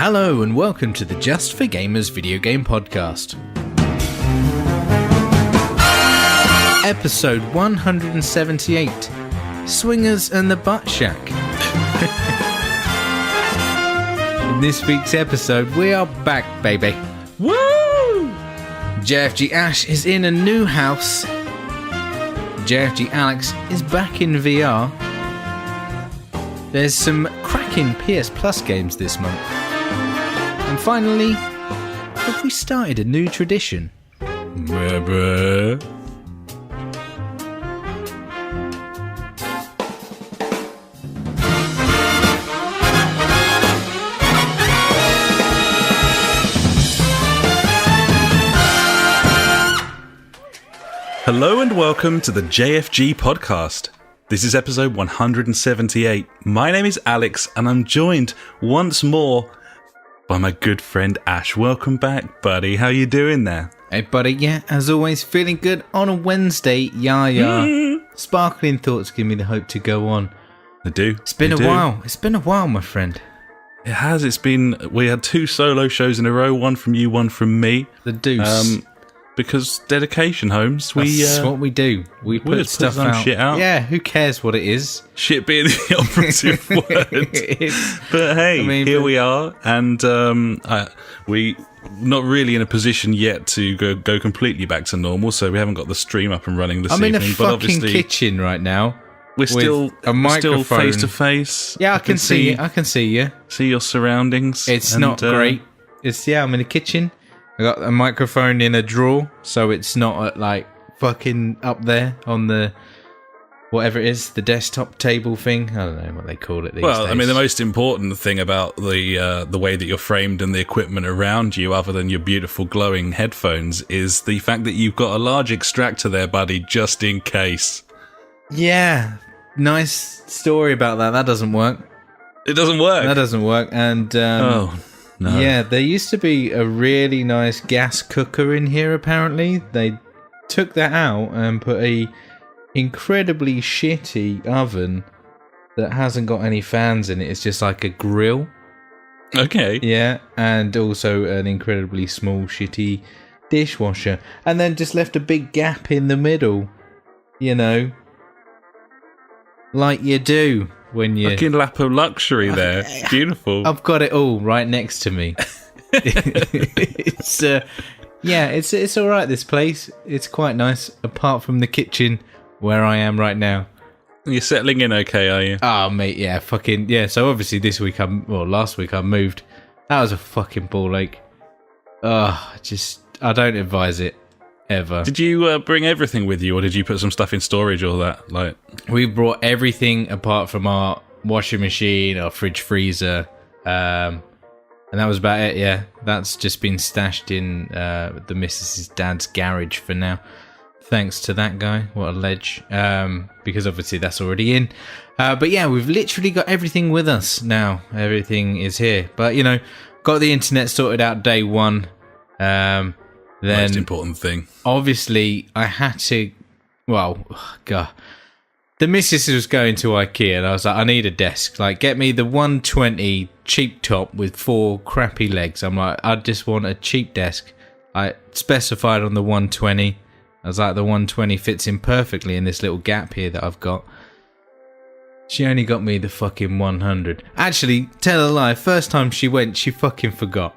Hello and welcome to the Just for Gamers video game podcast. Episode 178, Swingers and the Butt Shack. In this week's episode, we are back, baby. Woo! JfG Ash is in a new house. JfG Alex is back in VR. There's some cracking PS Plus games this month. And finally, have we started a new tradition? Hello and welcome to the JfG podcast. This is episode 178. My name is Alex and I'm joined once more by my good friend Ash. Welcome back, buddy. How you doing there? Hey, buddy. Yeah, as always, feeling good on a Wednesday. Yeah. Sparkling thoughts give me the hope to go on. I do. It's been a while. It's been a while, my friend. It has. It's been. We had 2 solo shows in a row. One from you, one from me. The deuce. Because dedication, Holmes. That's what we do. We put stuff some out. shit out. Yeah, who cares what it is? Shit being the operative word. But hey, here we are, and we not really in a position yet to go completely back to normal, so we haven't got the stream up and running this evening. I'm in a fucking kitchen right now. We're still face to face. Yeah, I can see you. I can see you. See your surroundings. It's not great. I'm in a kitchen. I got a microphone in a drawer, so it's not like fucking up there on the whatever it is, the desktop table thing. I don't know what they call it these days. I mean, the most important thing about the way that you're framed and the equipment around you, other than your beautiful glowing headphones, is the fact that you've got a large extractor there, buddy, just in case. Yeah, nice story about that. That doesn't work. It doesn't work. That doesn't work, and No. Yeah, there used to be a really nice gas cooker in here, apparently. They took that out and put a incredibly shitty oven that hasn't got any fans in it. It's just like a grill. Okay. Yeah, and also an incredibly small, shitty dishwasher. And then just left a big gap in the middle, you know, like you do. When you fucking lap of luxury there. Beautiful. I've got it all right next to me. It's it's all right, this place. It's quite nice, apart from the kitchen where I am right now. You're settling in okay, are you? Oh, mate, yeah, fucking yeah. So obviously last week I moved. That was a fucking ball ache. I don't advise it ever. Did you bring everything with you, or did you put some stuff in storage or that? Like, we brought everything apart from our washing machine, our fridge, freezer, and that was about it. Yeah, that's just been stashed in the missus's dad's garage for now. Thanks to that guy. What a ledge. Because obviously that's already in. But yeah, we've literally got everything with us now. Everything is here. But you know, got the internet sorted out day one. Then, most important thing. Obviously, I had to. Well, God, the missus was going to IKEA, and I was like, I need a desk. Like, get me the 120 cheap top with 4 crappy legs. I'm like, I just want a cheap desk. I specified on the 120. I was like, the 120 fits in perfectly in this little gap here that I've got. She only got me the fucking 100. Actually, tell a lie. First time she went, she fucking forgot.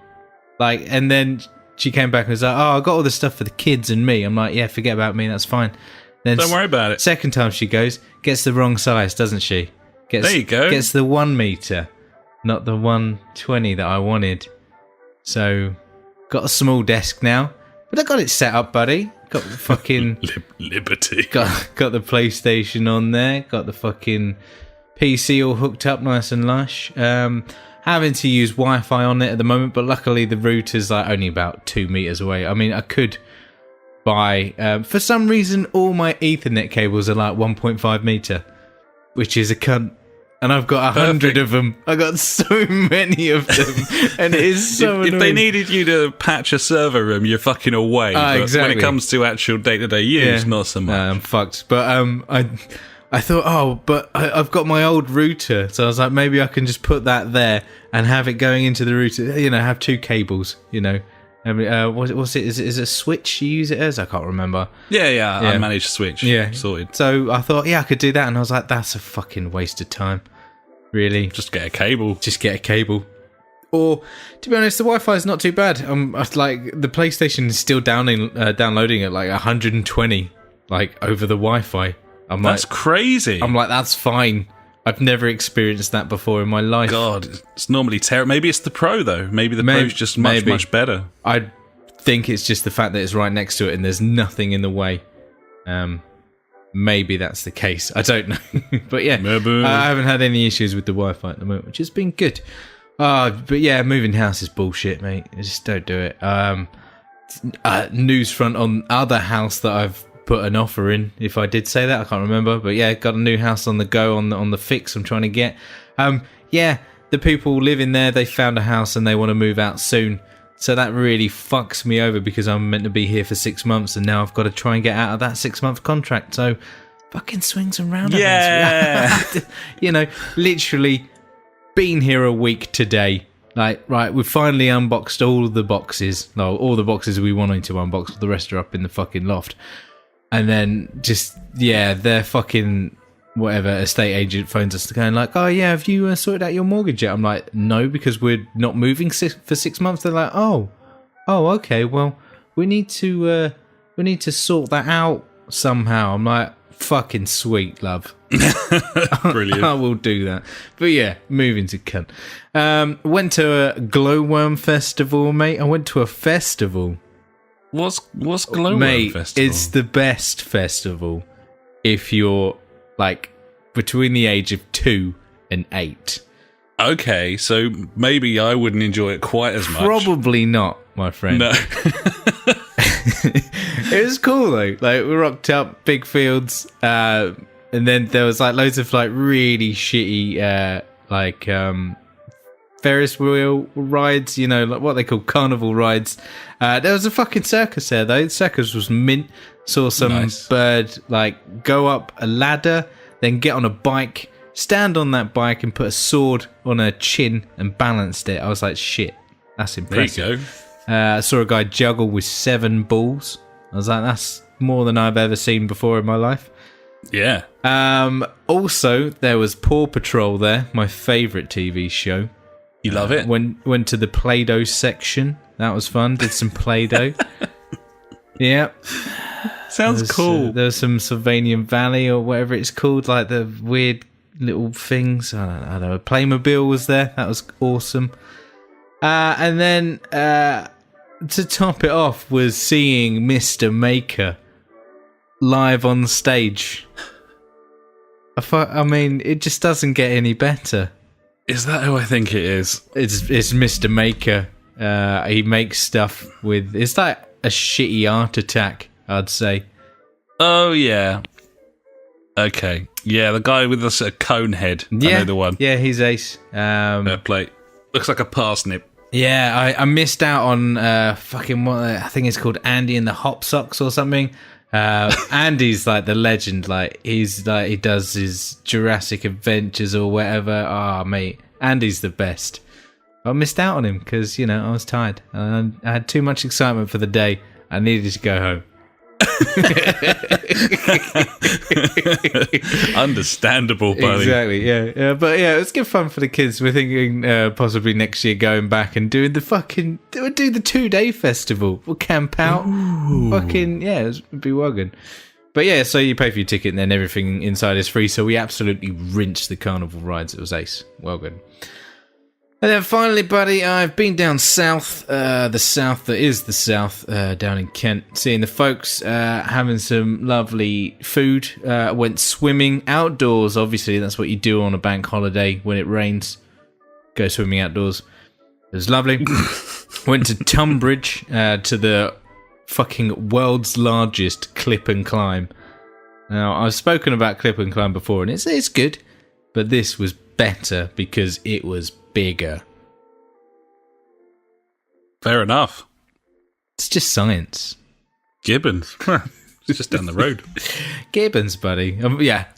Like, and then she came back and was like, I got all the stuff for the kids and me. I'm like, yeah, forget about me, that's fine. Then don't worry about it. Second time she goes, gets the wrong size, doesn't she? There you go. Gets the 1 meter, not the 120 that I wanted. So, got a small desk now. But I got it set up, buddy. Got the fucking... Liberty. Got the PlayStation on there. Got the fucking PC all hooked up nice and lush. Having to use Wi-Fi on it at the moment, but luckily the router's like only about 2 meters away. I mean, I could buy... for some reason, all my Ethernet cables are like 1.5 meter, which is a cunt. And I've got 100 of them. I got so many of them, and it is so annoying. If they needed you to patch a server room, you're fucking away. But exactly. when it comes to actual day-to-day use, not so much. I'm fucked. But I thought, oh, but I've got my old router, so I was like, maybe I can just put that there and have it going into the router. You know, have two cables. You know, I mean, what's it? Is it a switch you use it as? I can't remember. Yeah. I managed Switch. Yeah, sorted. So I thought, yeah, I could do that, and I was like, that's a fucking waste of time. Really, Just get a cable. just get a cable. Or, to be honest, the Wi-Fi is not too bad. Like the PlayStation is still downloading at like 120, like over the Wi-Fi. That's crazy. I'm like, that's fine. I've never experienced that before in my life. God, it's normally terrible. Maybe it's the Pro though. Maybe the Pro's just much better. I think it's just the fact that it's right next to it and there's nothing in the way. Maybe that's the case. I don't know. But yeah, I haven't had any issues with the Wi-Fi at the moment, which has been good. But yeah, moving house is bullshit, mate. I just don't do it. News front on other house that I've put an offer in. If I did say that, I can't remember. But yeah, got a new house on the go on the fix I'm trying to get. Yeah, the people living there, they found a house and they want to move out soon. So that really fucks me over because I'm meant to be here for 6 months and now I've got to try and get out of that 6-month contract. So fucking swings and roundabouts. Yeah. You know, literally been here a week today. Like, right, we've finally unboxed all the boxes. No, all the boxes we wanted to unbox. The rest are up in the fucking loft. And then just, yeah, their fucking whatever estate agent phones us going like, oh yeah, have you sorted out your mortgage yet? I'm like, no, because we're not moving for 6 months. They're like, oh, okay, well, we need to sort that out somehow. I'm like, fucking sweet, love. Brilliant. I will do that. But yeah, moving to cunt. Went to a glowworm festival, mate. I went to a festival. What's glowworm mate, festival? It's the best festival if you're like between the age of 2 and 8. Okay, so maybe I wouldn't enjoy it quite as much. Probably not, my friend. No. It was cool though. Like, we rocked up, big fields, and then there was like loads of like really shitty Ferris wheel rides, you know, like what they call carnival rides. There was a fucking circus there though. The circus was mint. Saw some bird like go up a ladder, then get on a bike, stand on that bike and put a sword on her chin and balanced it. I was like, shit, that's impressive. There you go. I saw a guy juggle with 7 balls. I was like, that's more than I've ever seen before in my life. Yeah. Also, there was Paw Patrol there, my favourite TV show. You love it? Went to the Play-Doh section. That was fun. Did some Play-Doh. Yeah. Sounds cool. There was some Sylvanian Valley or whatever it's called, like the weird little things. I don't know. Playmobil was there. That was awesome. And then to top it off was seeing Mr. Maker live on stage. I mean, it just doesn't get any better. Is that who I think it is? It's Mr. Maker. He makes stuff with... It's like a shitty Art Attack, I'd say. Oh, yeah. Okay. Yeah, the guy with the cone head. Yeah, I know the one. Yeah, he's ace. Fair play. Looks like a parsnip. Yeah, I missed out on fucking what I think it's called Andy and the Hop Socks or something. Andy's like the legend. Like he's like he does his Jurassic Adventures or whatever. Oh, mate, Andy's the best. I missed out on him because you know I was tired. I had too much excitement for the day. I needed to go home. Understandable, buddy. Exactly, yeah. But yeah, it's good fun for the kids. We're thinking possibly next year going back and doing the 2-day festival. We'll camp out. Ooh. Fucking yeah, it'd be well good. But yeah, so you pay for your ticket and then everything inside is free. So we absolutely rinsed the carnival rides. It was ace. Well good. And then finally, buddy, I've been down south, the south that is the south, down in Kent, seeing the folks, having some lovely food, went swimming outdoors, obviously, that's what you do on a bank holiday when it rains, go swimming outdoors. It was lovely. Went to Tunbridge, to the fucking world's largest clip and climb. Now, I've spoken about clip and climb before, and it's good, but this was better because it was bigger. Fair enough. It's just science. Gibbons. It's just down the road. Gibbons, buddy.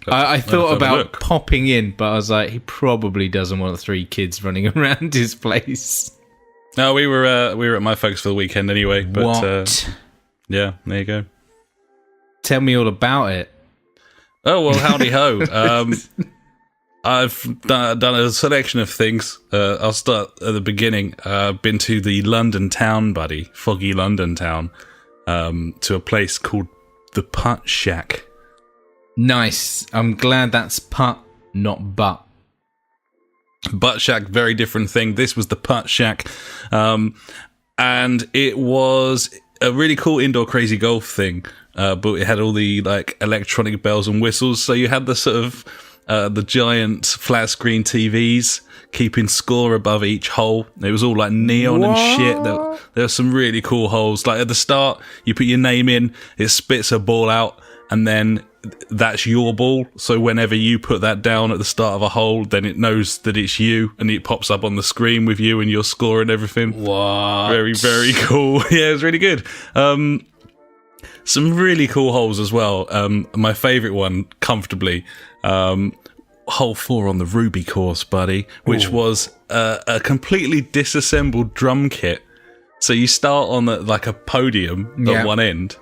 I thought about popping in, but I was like, he probably doesn't want 3 kids running around his place. No, we were at my folks for the weekend anyway. But, what? Yeah, there you go. Tell me all about it. Oh, well, howdy ho. I've done a selection of things. I'll start at the beginning. I've been to the London town, buddy, foggy London town, to a place called the Putt Shack. Nice. I'm glad that's putt, not butt. Butt Shack, very different thing. This was the Putt Shack. And it was a really cool indoor crazy golf thing. But it had all the like electronic bells and whistles. So you had the sort of the giant flat screen TVs keeping score above each hole. It was all like neon and shit. There were some really cool holes. Like at the start, you put your name in, it spits a ball out, and then that's your ball. So whenever you put that down at the start of a hole, then it knows that it's you, and it pops up on the screen with you and your score and everything. What? Very, very cool. Yeah, it was really good. Some really cool holes as well. My favourite one, comfortably, hole 4 on the Ruby course, buddy, which was a completely disassembled drum kit. So you start on like a podium at one end,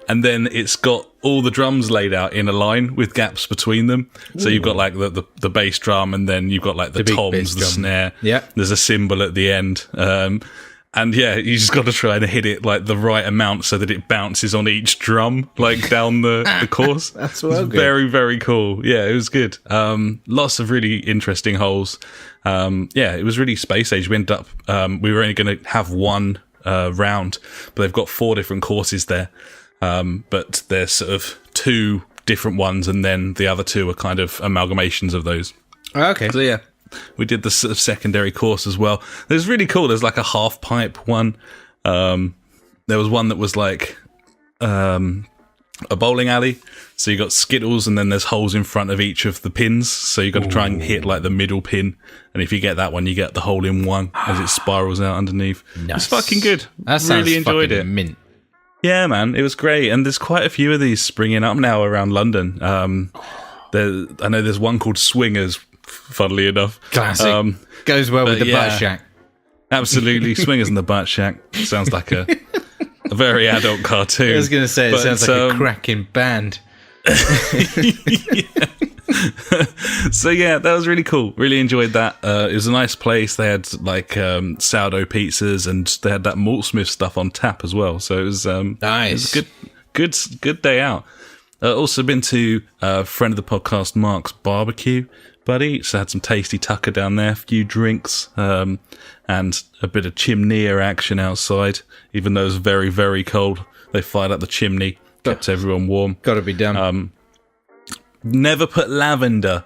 and then it's got all the drums laid out in a line with gaps between them. So you've got like the bass drum, and then you've got like the toms, the snare. Yeah, there's a cymbal at the end. And yeah, you just got to try and hit it like the right amount so that it bounces on each drum, like down the course. That's well good. Very, very cool. Yeah, it was good. Lots of really interesting holes. Yeah, it was really space age. We ended up, we were only going to have one round, but they've got 4 different courses there. But there's sort of 2 different ones, and then the other 2 are kind of amalgamations of those. Okay. So yeah. We did the sort of secondary course as well. It was really cool. There's like a half pipe one. There was one that was like a bowling alley. So you got skittles, and then there's holes in front of each of the pins. So you got to try and hit like the middle pin. And if you get that one, you get the hole in one as it spirals out underneath. Nice. It's fucking good. That sounds really enjoyed it. Mint. Yeah, man, it was great. And there's quite a few of these springing up now around London. I know there's one called Swingers. Funnily enough, classic. Goes well with the Butt Shack. Absolutely, Swingers and the Butt Shack sounds like a very adult cartoon. I was going to say it sounds like a cracking band. So yeah, that was really cool. Really enjoyed that. It was a nice place. They had like sourdough pizzas, and they had that Maltsmith stuff on tap as well. So it was nice. It was a good day out. Also been to a friend of the podcast, Mark's barbecue. Buddy, so had some tasty tucker down there, a few drinks, and a bit of chimney action outside. Even though it was very, very cold, they fired up the chimney, kept everyone warm. Got to be done. Never put lavender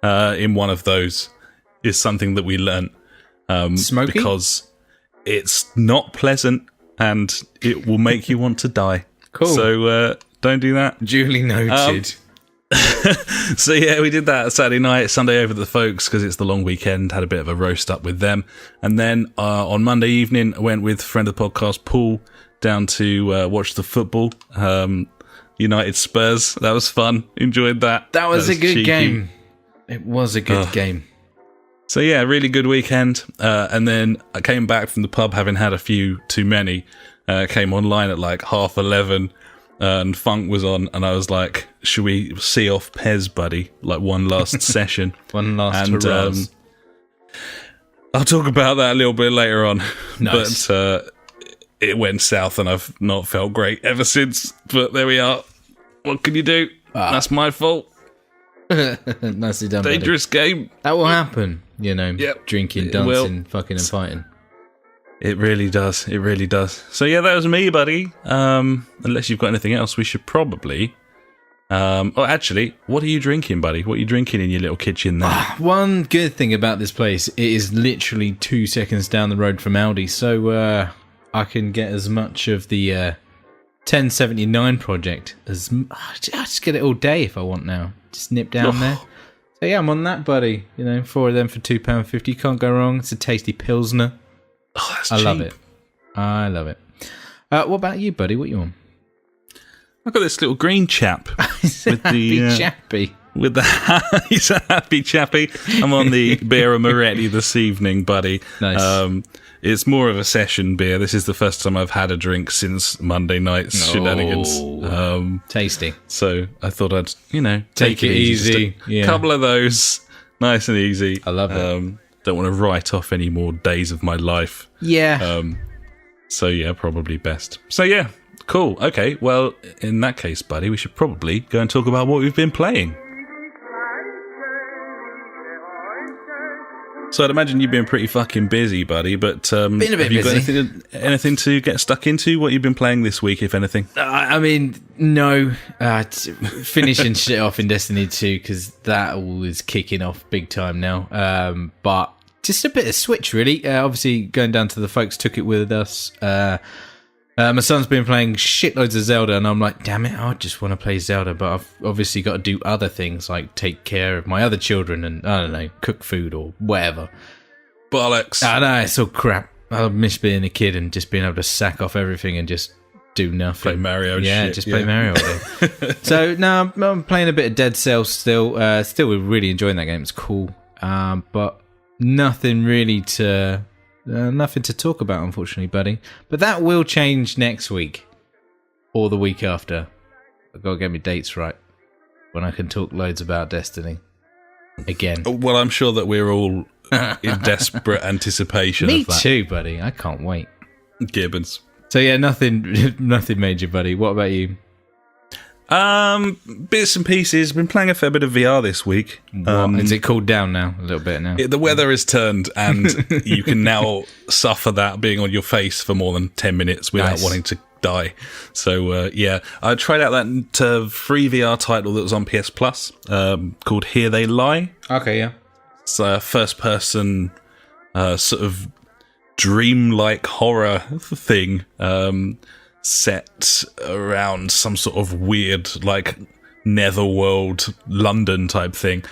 in one of those is something that we learnt. Smoky? Because it's not pleasant, and it will make you want to die. Cool. So don't do that. Duly noted. So yeah, we did that Saturday night, Sunday over at the folks because it's the long weekend. Had a bit of a roast up with them, and then on Monday evening, I went with friend of the podcast Paul down to watch the football. United Spurs. That was fun. Enjoyed that. That was a good game. It was a good game. So yeah, really good weekend. And then I came back from the pub having had a few too many. Came online at like 11:30. And Funk was on, and I was like, should we see off Pez, buddy? Like one last session. One last hurrahs. I'll talk about that a little bit later on. Nice. But it went south, and I've not felt great ever since. But there we are. What can you do? That's my fault. Nicely done, Dangerous buddy. Game. That will happen, you know. Yep. Drinking, dancing, fucking and fighting. It really does. It really does. So yeah, that was me, buddy. Unless you've got anything else, we should probably... actually, what are you drinking, buddy? What are you drinking in your little kitchen there? One good thing about this place, it is literally 2 seconds down the road from Aldi, so I can get as much of the 1079 project as... I just get it all day if I want now. Just nip down there. So yeah, I'm on that, buddy. You know, 4 of them for £2.50. Can't go wrong. It's a tasty Pilsner. Oh, that's I cheap. love it. I love it. What about you, buddy? What you on? I've got this little green chap. He's a happy chappy. He's a happy chappy. I'm on the Beer Moretti this evening, buddy. Nice. It's more of a session beer. This is the first time I've had a drink since Monday night's shenanigans. Tasty. So I thought I'd, take it easy. A couple of those, nice and easy. I love it. Don't want to write off any more days of my life. Yeah. So yeah, probably best. So yeah, cool. Okay, well, in that case, buddy, we should probably go and talk about what we've been playing. So I'd imagine you've been pretty fucking busy, buddy, but been a bit have you busy. got anything to get stuck into? What you've been playing this week, if anything? I mean, no. Finishing shit off in Destiny 2, because that all is kicking off big time now. But just a bit of Switch, really. Obviously, going down to the folks took it with us. My son's been playing shitloads of Zelda, and I'm like, damn it, I just want to play Zelda, but I've obviously got to do other things, like take care of my other children and, I don't know, cook food or whatever. Bollocks. I know, it's all crap. I miss being a kid and just being able to sack off everything and just do nothing. Play Mario and shit. Just play Mario all day. So, no, I'm playing a bit of Dead Cells still. Still really enjoying that game. It's cool. But nothing really to... nothing to talk about, unfortunately, buddy. But that will change next week. Or the week after. I've got to get my dates right. When I can talk loads about Destiny. Again. Well, I'm sure that we're all in desperate anticipation Me of that. too, buddy. I can't wait. Gibbons. So yeah, nothing major, buddy. What about you? Bits and pieces. Been playing a fair bit of VR this week. Is it cooled down now? A little bit now? The weather has turned, and you can now suffer that being on your face for more than 10 minutes without wanting to die. So, yeah. I tried out that free VR title that was on PS Plus, called Here They Lie. Okay, yeah. It's a first-person sort of dreamlike horror thing, set around some sort of weird, like, netherworld London type thing.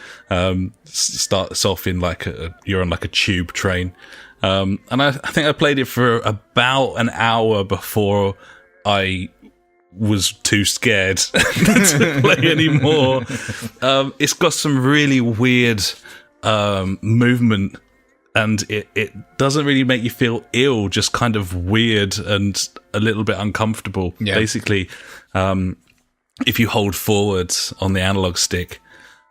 Starts off in like you're on like a tube train, and I think I played it for about an hour before I was too scared to play anymore. It's got some really weird movement, and it doesn't really make you feel ill, just kind of weird and a little bit uncomfortable. Yeah. Basically, if you hold forwards on the analog stick,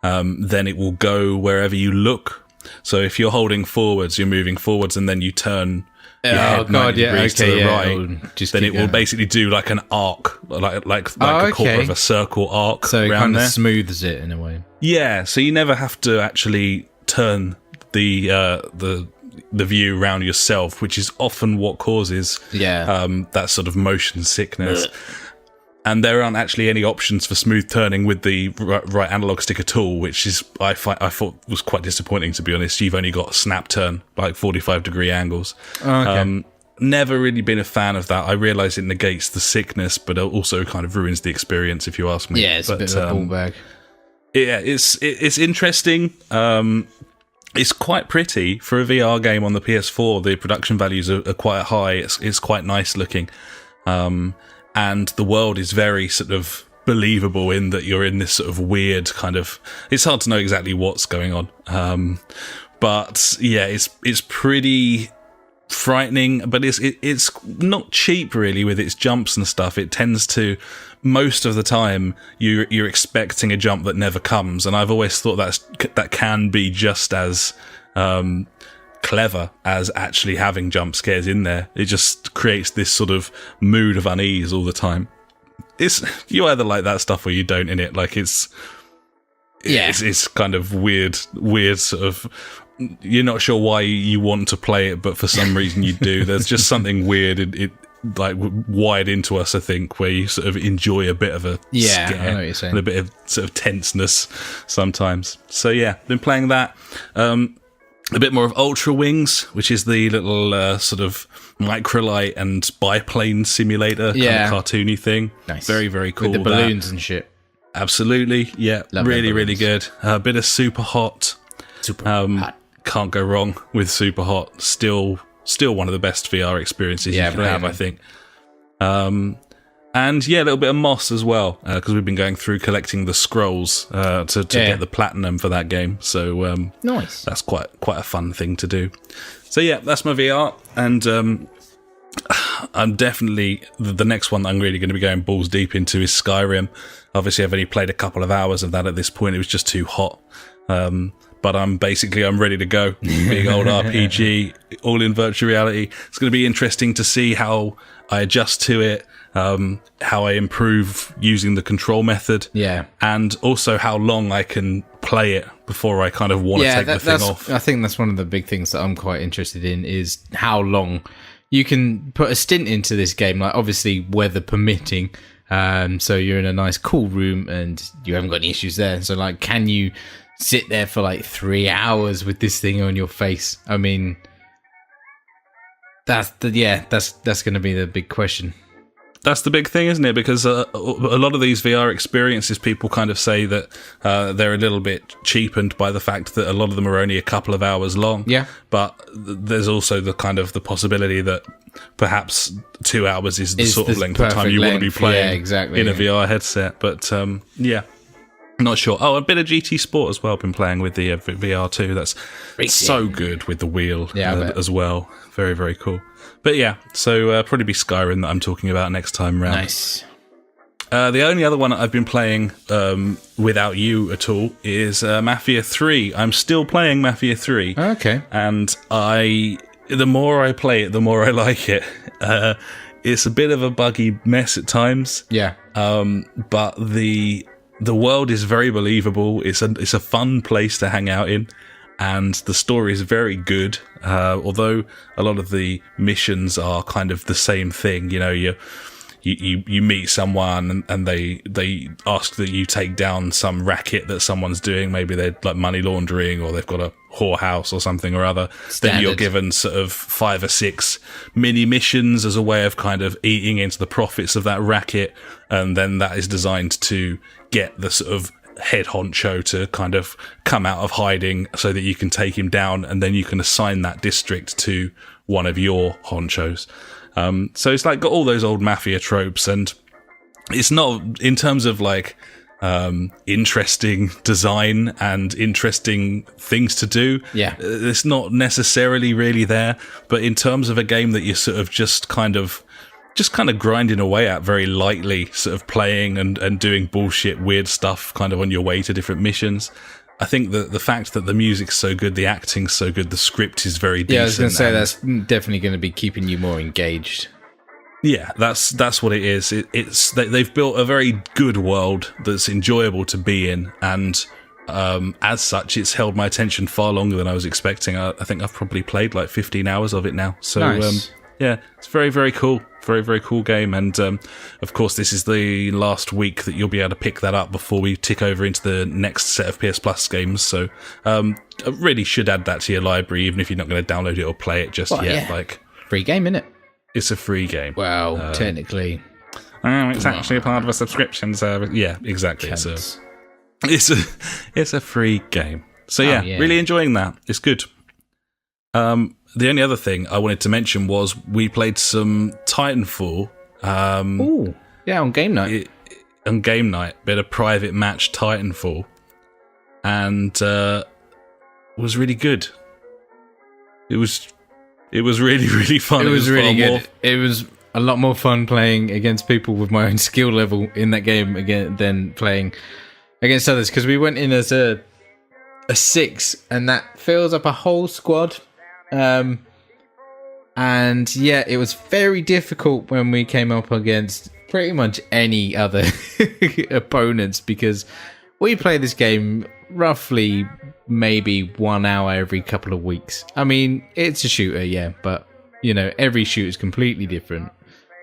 then it will go wherever you look. So if you're holding forwards, you're moving forwards, and then you turn your head 90 degrees to the right, then it will basically do like an arc, like a quarter of a circle arc. So it around kind of there. smooths it in a way. Yeah, so you never have to actually turn the view around yourself, which is often what causes that sort of motion sickness. And there aren't actually any options for smooth turning with the right analog stick at all, which is I thought was quite disappointing, to be honest. You've only got snap turn, like 45-degree angles. Okay. Never really been a fan of that. I realise it negates the sickness, but it also kind of ruins the experience, if you ask me. Yeah, it's a bit of a ball bag. Yeah, it's interesting. It's quite pretty for a VR game on the PS4. The production values are quite high. It's quite nice looking. And the world is very sort of believable in that you're in this sort of weird kind of... It's hard to know exactly what's going on. But yeah, it's pretty frightening, but it's not cheap really with its jumps and stuff. It tends to... Most of the time, you're expecting a jump that never comes, and I've always thought that can be just as clever as actually having jump scares in there. It just creates this sort of mood of unease all the time. You either like that stuff or you don't in it. Like it's kind of weird sort of. You're not sure why you want to play it, but for some reason you do. There's just something weird. It like wired into us, I think, where you sort of enjoy a bit of a scare, I know what you're saying, and a bit of sort of tenseness sometimes. So yeah, been playing that. A bit more of Ultra Wings, which is the little sort of microlight and biplane simulator kind of cartoony thing. Nice. Very, very cool. With the balloons and shit. Absolutely, yeah. Love really, really good. A bit of Super Hot. Hot. Can't go wrong with Super Hot. Still one of the best VR experiences you can have, I think. And yeah, a little bit of moss as well, because we've been going through collecting the scrolls to get the platinum for that game. So nice. That's quite a fun thing to do. So yeah, that's my VR, and I'm definitely the next one that I'm really going to be going balls deep into is Skyrim. Obviously, I've only played a couple of hours of that at this point. It was just too hot. But I'm ready to go. Big old RPG, all in virtual reality. It's going to be interesting to see how I adjust to it, how I improve using the control method, and also how long I can play it before I kind of want to take the thing off. I think that's one of the big things that I'm quite interested in is how long you can put a stint into this game, like obviously weather permitting. So you're in a nice cool room and you haven't got any issues there. So like, can you sit there for like 3 hours with this thing on your face? I mean, that's going to be the big question. That's the big thing, isn't it? Because a lot of these VR experiences, people kind of say that they're a little bit cheapened by the fact that a lot of them are only a couple of hours long. Yeah. But there's also the kind of the possibility that perhaps 2 hours is the sort of length of time you want to be playing in a VR headset. But not sure. Oh, a bit of GT Sport as well. I've been playing with the VR too. That's so good with the wheel as well. Very, very cool. But yeah, so probably be Skyrim that I'm talking about next time round. Nice. The only other one I've been playing without you at all is Mafia 3. I'm still playing Mafia 3. Okay. And the more I play it, the more I like it. It's a bit of a buggy mess at times. Yeah. But the world is very believable. It's a fun place to hang out in. And the story is very good, although a lot of the missions are kind of the same thing. You know, you meet someone and they ask that you take down some racket that someone's doing. Maybe they're like money laundering or they've got a whorehouse or something or other. Standard. Then you're given sort of 5 or 6 mini missions as a way of kind of eating into the profits of that racket. And then that is designed to get the sort of head honcho to kind of come out of hiding so that you can take him down, and then you can assign that district to one of your honchos. So it's like got all those old mafia tropes, and it's not in terms of like interesting design and interesting things to do. Yeah, it's not necessarily really there, but in terms of a game that you're sort of just kind of grinding away at very lightly, sort of playing and doing bullshit, weird stuff kind of on your way to different missions. I think that the fact that the music's so good, the acting's so good, the script is very decent. Yeah, I was going to say that's definitely going to be keeping you more engaged. Yeah, that's what it is. They've built a very good world that's enjoyable to be in, and as such, it's held my attention far longer than I was expecting. I think I've probably played like 15 hours of it now. So nice. Yeah, it's very, very cool. Very, very cool game. And, of course, this is the last week that you'll be able to pick that up before we tick over into the next set of PS Plus games. So, I really should add that to your library, even if you're not going to download it or play it just yet. Yeah. Like, free game, innit? It's a free game. Well, technically. It's actually a part of a subscription service. Yeah, exactly. So it's a free game. So, yeah, really enjoying that. It's good. The only other thing I wanted to mention was we played some Titanfall. On game night. On game night, bit of private match Titanfall, and was really good. It was really, really fun. It was really good. It was a lot more fun playing against people with my own skill level in that game again than playing against others, because we went in as a 6, and that fills up a whole squad. And yeah, it was very difficult when we came up against pretty much any other opponents, because we play this game roughly maybe 1 hour every couple of weeks. I mean, it's a shooter, yeah, but you know, every shooter is completely different,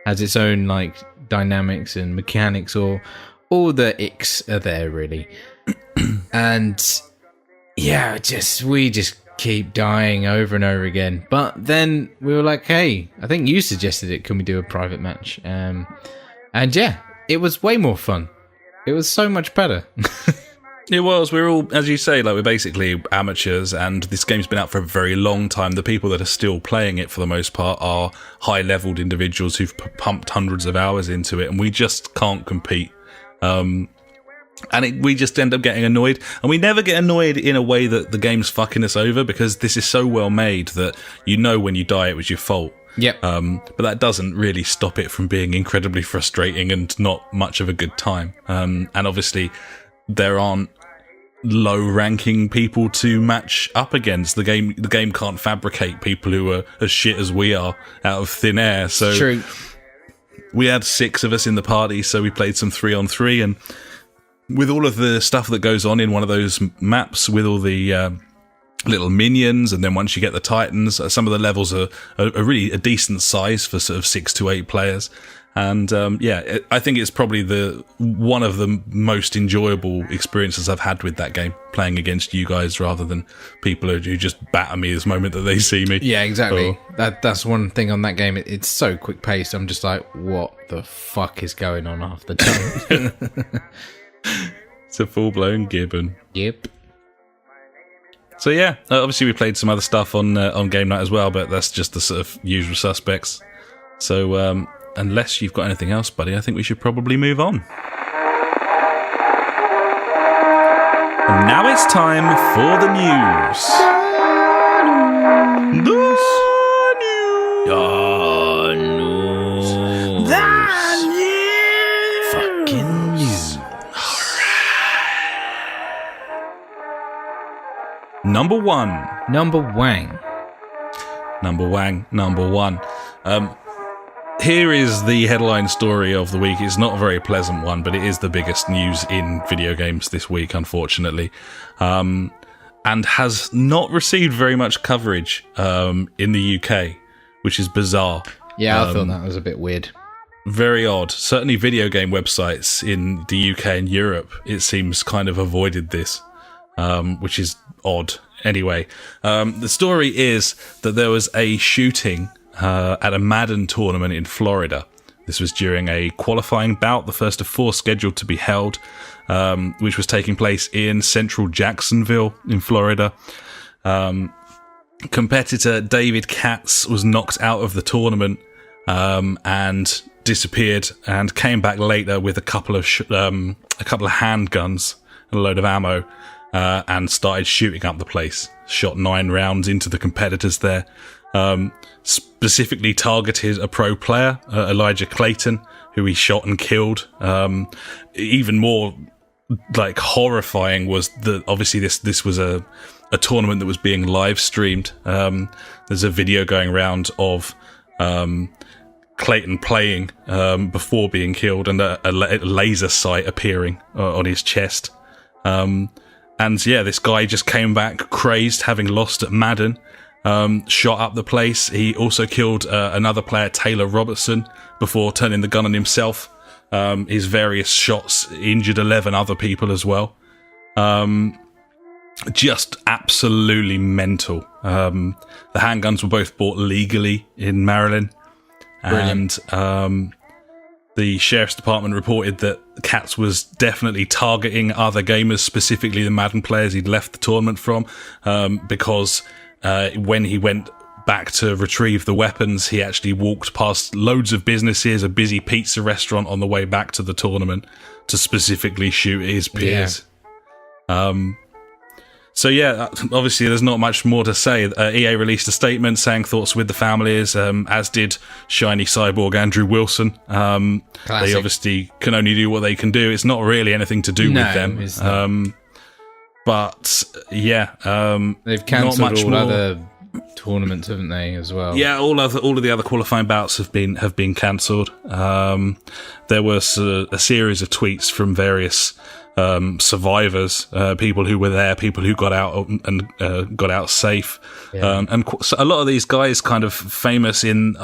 has its own like dynamics and mechanics, or all the icks are there really. And yeah, we just keep dying over and over again. But then we were like, hey, I think you suggested it, can we do a private match? And yeah, it was way more fun. It was so much better. It was. We're all, as you say, like we're basically amateurs, and this game's been out for a very long time. The people that are still playing it, for the most part, are high-leveled individuals who've pumped hundreds of hours into it, and we just can't compete. We just end up getting annoyed, and we never get annoyed in a way that the game's fucking us over, because this is so well made that you know when you die it was your fault. Yep. But that doesn't really stop it from being incredibly frustrating and not much of a good time. And obviously, there aren't low-ranking people to match up against. The game can't fabricate people who are as shit as we are out of thin air. So True. We had 6 of us in the party, so we played some 3-on-3, and with all of the stuff that goes on in one of those maps, with all the little minions, and then once you get the titans, some of the levels are really a decent size for sort of 6 to 8 players. And I think it's probably one of the most enjoyable experiences I've had with that game, playing against you guys rather than people who just batter me the moment that they see me. Yeah, exactly. That's one thing on that game. It's so quick paced. I'm just like, what the fuck is going on half the time? It's a full blown gibbon. Yep. So yeah, obviously we played some other stuff on game night as well, but that's just the sort of usual suspects. So unless you've got anything else, buddy, I think we should probably move on. And now it's time for the news. The news. Fucking news. Number one. Number Wang. Here is the headline story of the week. It's not a very pleasant one, but it is the biggest news in video games this week, unfortunately. And has not received very much coverage in the UK, which is bizarre. Yeah, I thought that was a bit weird. Very odd. Certainly video game websites in the UK and Europe, it seems, kind of avoided this, which is odd. Anyway, the story is that there was a shooting at a Madden tournament in Florida. This was during a qualifying bout, the first of 4 scheduled to be held, which was taking place in central Jacksonville in Florida. Competitor David Katz was knocked out of the tournament and disappeared, and came back later with a couple of handguns and a load of ammo, and started shooting up the place. Shot 9 rounds into the competitors there. Specifically targeted a pro player, Elijah Clayton, who he shot and killed. Even more like horrifying was that obviously this was a tournament that was being live streamed. There's a video going around of Clayton playing before being killed, and a laser sight appearing on his chest. And yeah, this guy just came back crazed, having lost at Madden. Shot up the place. He also killed another player, Taylor Robertson, before turning the gun on himself. His various shots injured 11 other people as well. Just absolutely mental. The handguns were both bought legally in Maryland. Brilliant. And the sheriff's department reported that Katz was definitely targeting other gamers, specifically the Madden players he'd left the tournament from, because when he went back to retrieve the weapons, he actually walked past loads of businesses, a busy pizza restaurant on the way back to the tournament to specifically shoot his peers. Yeah. So yeah, obviously there's not much more to say. EA released a statement saying thoughts with the families, as did shiny cyborg Andrew Wilson. They obviously can only do what they can do. It's not really anything to do with them. It's not. But yeah, they've cancelled all other tournaments, haven't they, as well? Yeah, all of the other qualifying bouts have been cancelled. There was a series of tweets from various survivors, people who were there, people who got out and got out safe. Yeah. And so a lot of these guys kind of famous in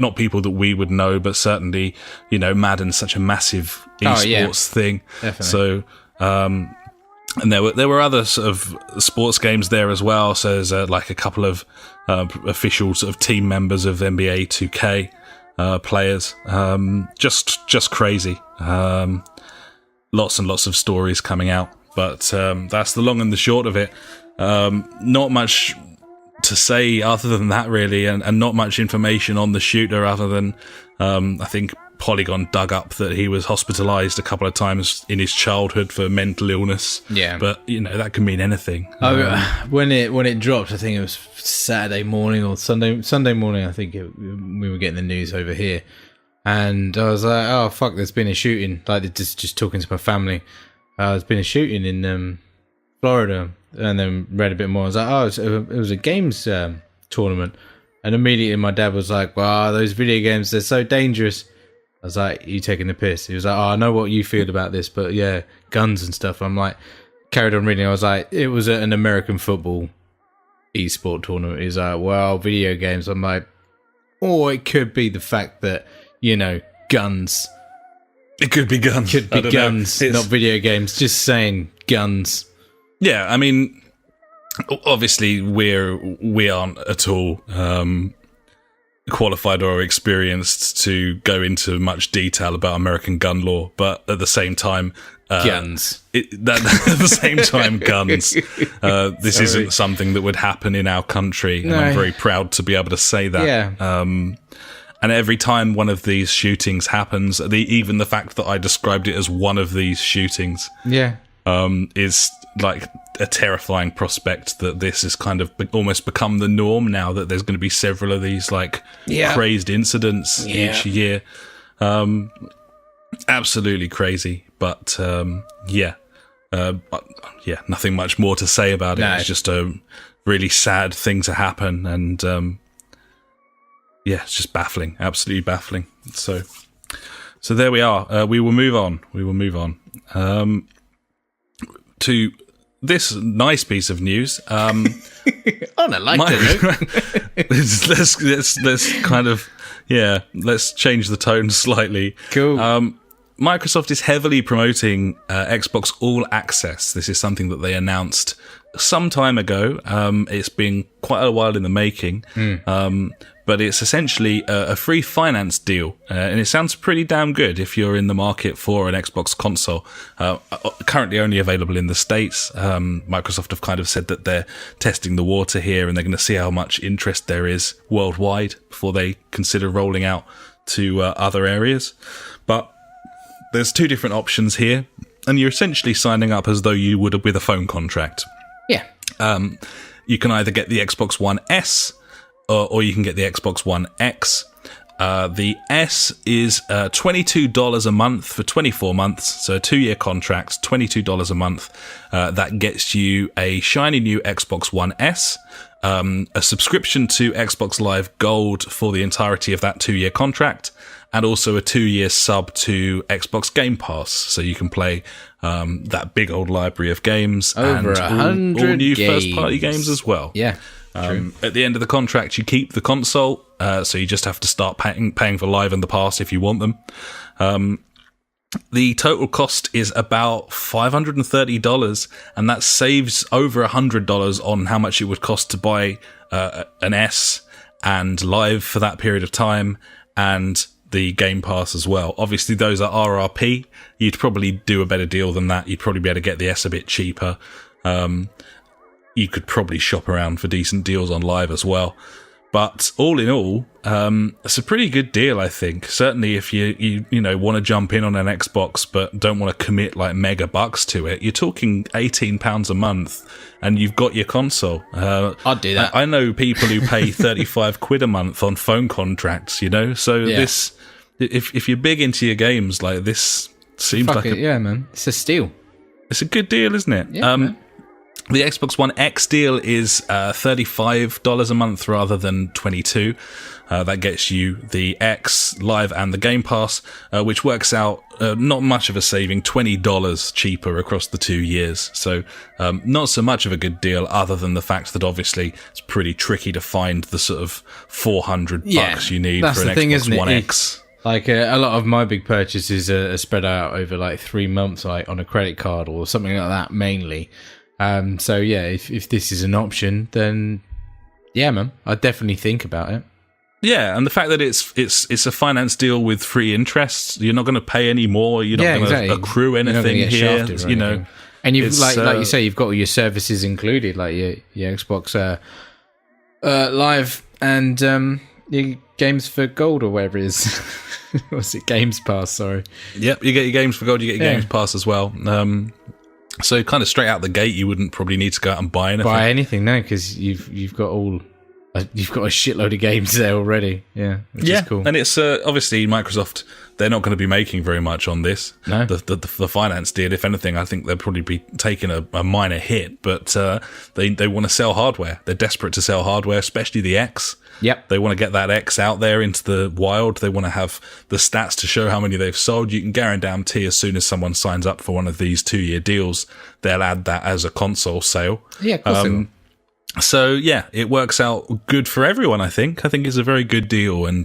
not people that we would know, but certainly, Madden's such a massive esports thing. Definitely. So and there were other sort of sports games there as well. So there's like a couple of official sort of team members of NBA 2K players. Just crazy. Lots and lots of stories coming out. But that's the long and the short of it. Not much to say other than that, really, and not much information on the shooter other than I think Polygon dug up that he was hospitalized a couple of times in his childhood for mental illness. Yeah, but that can mean anything. When it dropped, I think it was Saturday morning or Sunday morning. I think we were getting the news over here, and I was like, "Oh fuck!" There's been a shooting. Like just talking to my family, there's been a shooting in Florida, and then read a bit more. I was like, "Oh, it was a games tournament," and immediately my dad was like, "Wow, those video games, they're so dangerous." I was like, "You taking the piss?" He was like, "Oh, I know what you feel about this, but yeah, guns and stuff." I'm like, carried on reading. I was like, "It was an American football esport tournament." He's like, "Well, video games." I'm like, "Or it could be the fact that, guns." It could be guns. Could be guns, not video games. Just saying, guns. Yeah, I mean, obviously we aren't at all qualified or experienced to go into much detail about American gun law, but at the same time, guns. At the same time, guns. This isn't something that would happen in our country, and I'm very proud to be able to say that. Yeah. And every time one of these shootings happens, even the fact that I described it as one of these shootings, is like a terrifying prospect that this has kind of almost become the norm now, that there's going to be several of these crazed incidents each year. Absolutely crazy, but nothing much more to say about it. It's just a really sad thing to happen, and it's just baffling, absolutely baffling. So there we are. We will move on to this nice piece of news. On a lighter note, let's kind of let's change the tone slightly. Cool. Microsoft is heavily promoting Xbox All Access. This is something that they announced some time ago. It's been quite a while in the making. But it's essentially a free finance deal, and it sounds pretty damn good if you're in the market for an Xbox console. Currently only available in the States. Microsoft have kind of said that they're testing the water here, and they're going to see how much interest there is worldwide before they consider rolling out to other areas. But there's two different options here, and you're essentially signing up as though you would with a phone contract. Yeah. You can either get the Xbox One S, or you can get the Xbox One X. The S is $22 a month for 24 months, so a 2-year contract, $22 a month. That gets you a shiny new Xbox One S, a subscription to Xbox Live Gold for the entirety of that 2-year contract, and also a 2-year sub to Xbox Game Pass, so you can play that big old library of games over and all new games. first-party games as well. Yeah. At the end of the contract, you keep the console, so you just have to start paying for Live and the Pass if you want them. The total cost is about $530, and that saves over $100 on how much it would cost to buy an S and Live for that period of time, and the Game Pass as well. Obviously, those are RRP. You'd probably do a better deal than that. You'd probably be able to get the S a bit cheaper. You could probably shop around for decent deals on Live as well. But all in all, it's a pretty good deal, I think. Certainly if you want to jump in on an Xbox but don't want to commit like mega bucks to it, you're talking £18 a month and you've got your console. I'd do that. I know people who pay 35 quid a month on phone contracts, So this, if you're big into your games, like this seems man. It's a steal. It's a good deal, isn't it? Yeah, man. The Xbox One X deal is $35 a month rather than $22. That gets you the X, Live, and the Game Pass, which works out not much of a saving, $20 cheaper across the 2 years. So not so much of a good deal, other than the fact that obviously it's pretty tricky to find the sort of $400 you need for an Xbox One X. Like a lot of my big purchases are spread out over like 3 months, like on a credit card or something like that, mainly. So yeah, if this is an option, then yeah, man, I'd definitely think about it. Yeah, and the fact that it's a finance deal with free interest, you're not going to pay any more. You're not going to accrue anything here. And you've It's, like you say, you've got all your services included, like your Xbox Live and your Games for Gold or whatever it is. What's it? Games Pass. Sorry. Yep, you get your Games for Gold. You get your Games Pass as well. So kind of straight out the gate, you wouldn't probably need to go out and buy anything. No, because you've got a shitload of games there already. Yeah, which is cool. And it's obviously Microsoft. They're not going to be making very much on this. No. The finance deal, if anything, I think they'll probably be taking a minor hit. But they want to sell hardware. They're desperate to sell hardware, especially the X. Yep. They want to get that X out there into the wild. They want to have the stats to show how many they've sold. You can guarantee as soon as someone signs up for one of these 2-year deals, they'll add that as a console sale. Yeah, of course they will. So, yeah, it works out good for everyone, I think. I think it's a very good deal, and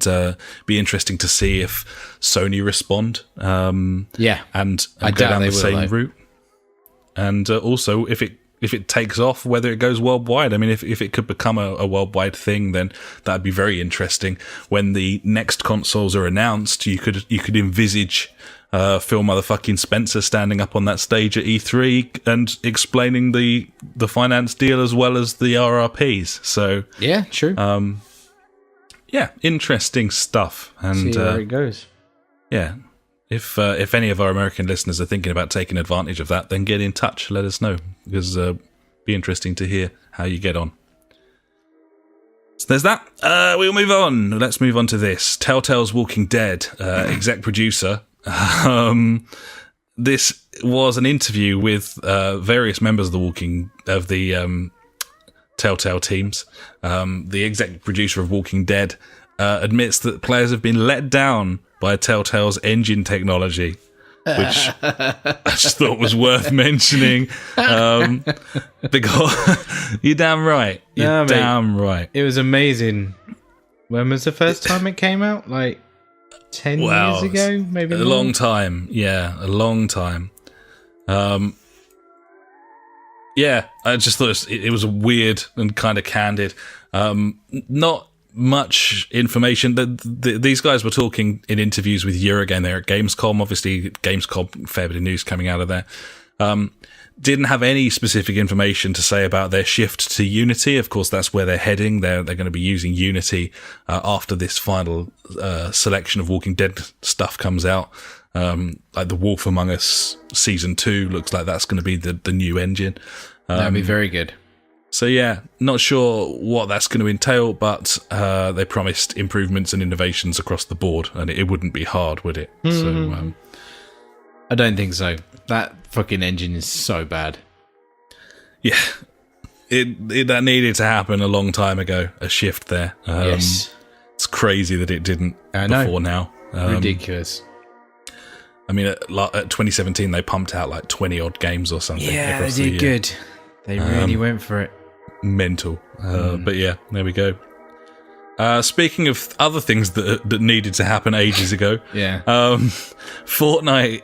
be interesting to see if Sony respond. And I go down doubt the same route. And also, if it takes off, whether it goes worldwide. I mean, if it could become a worldwide thing, then that'd be very interesting. When the next consoles are announced, you could envisage Phil motherfucking Spencer standing up on that stage at E3 and explaining the finance deal as well as the RRPs. So yeah, true. Yeah, interesting stuff. And see where it goes. Yeah. If any of our American listeners are thinking about taking advantage of that, then get in touch. Let us know, because it'd be interesting to hear how you get on. So there's that. We'll move on. Let's move on to this. Telltale's Walking Dead exec producer. This was an interview with various members of the Telltale teams. The exec producer of Walking Dead admits that players have been let down by Telltale's engine technology, which I just thought was worth mentioning. Because you're damn right. You're damn right. It was amazing. When was the first time it came out? Like 10 years ago? Maybe a long time. Yeah, a long time. Yeah, I just thought it was weird and kind of candid. Not much information. These guys were talking in interviews with Eurogamer. They're at Gamescom. Obviously, Gamescom, fair bit of news coming out of there. Didn't have any specific information to say about their shift to Unity. Of course, that's where they're heading. They're going to be using Unity after this final selection of Walking Dead stuff comes out. Like The Wolf Among Us Season 2 looks like that's going to be the new engine. That'd be very good. So yeah, not sure what that's going to entail, but they promised improvements and innovations across the board, and it wouldn't be hard, would it? So I don't think so. That fucking engine is so bad. Yeah, that needed to happen a long time ago. A shift there. Yes, it's crazy that it didn't before now. Ridiculous. I mean, at 2017 they pumped out like 20 odd games or something. Yeah, they did good. They really went for it. Mental. But yeah, there we go. Speaking of other things that needed to happen ages ago, Fortnite,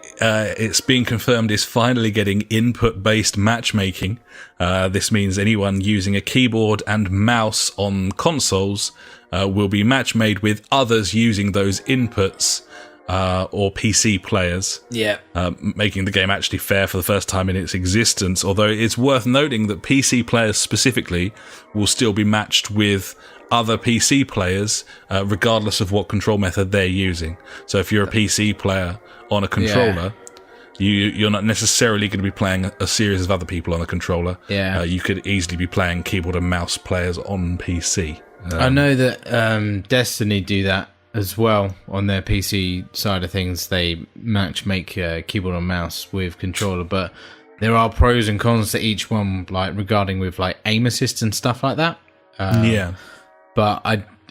it's been confirmed, is finally getting input-based matchmaking. This means anyone using a keyboard and mouse on consoles will be match-made with others using those inputs. Or PC players, making the game actually fair for the first time in its existence. Although it's worth noting that PC players specifically will still be matched with other PC players, regardless of what control method they're using. So if you're a PC player on a controller, you're not necessarily going to be playing a series of other people on a controller. You could easily be playing keyboard and mouse players on PC. I know that Destiny do that as well on their PC side of things. They make keyboard and mouse with controller, but there are pros and cons to each one, like regarding with like aim assist and stuff like that. But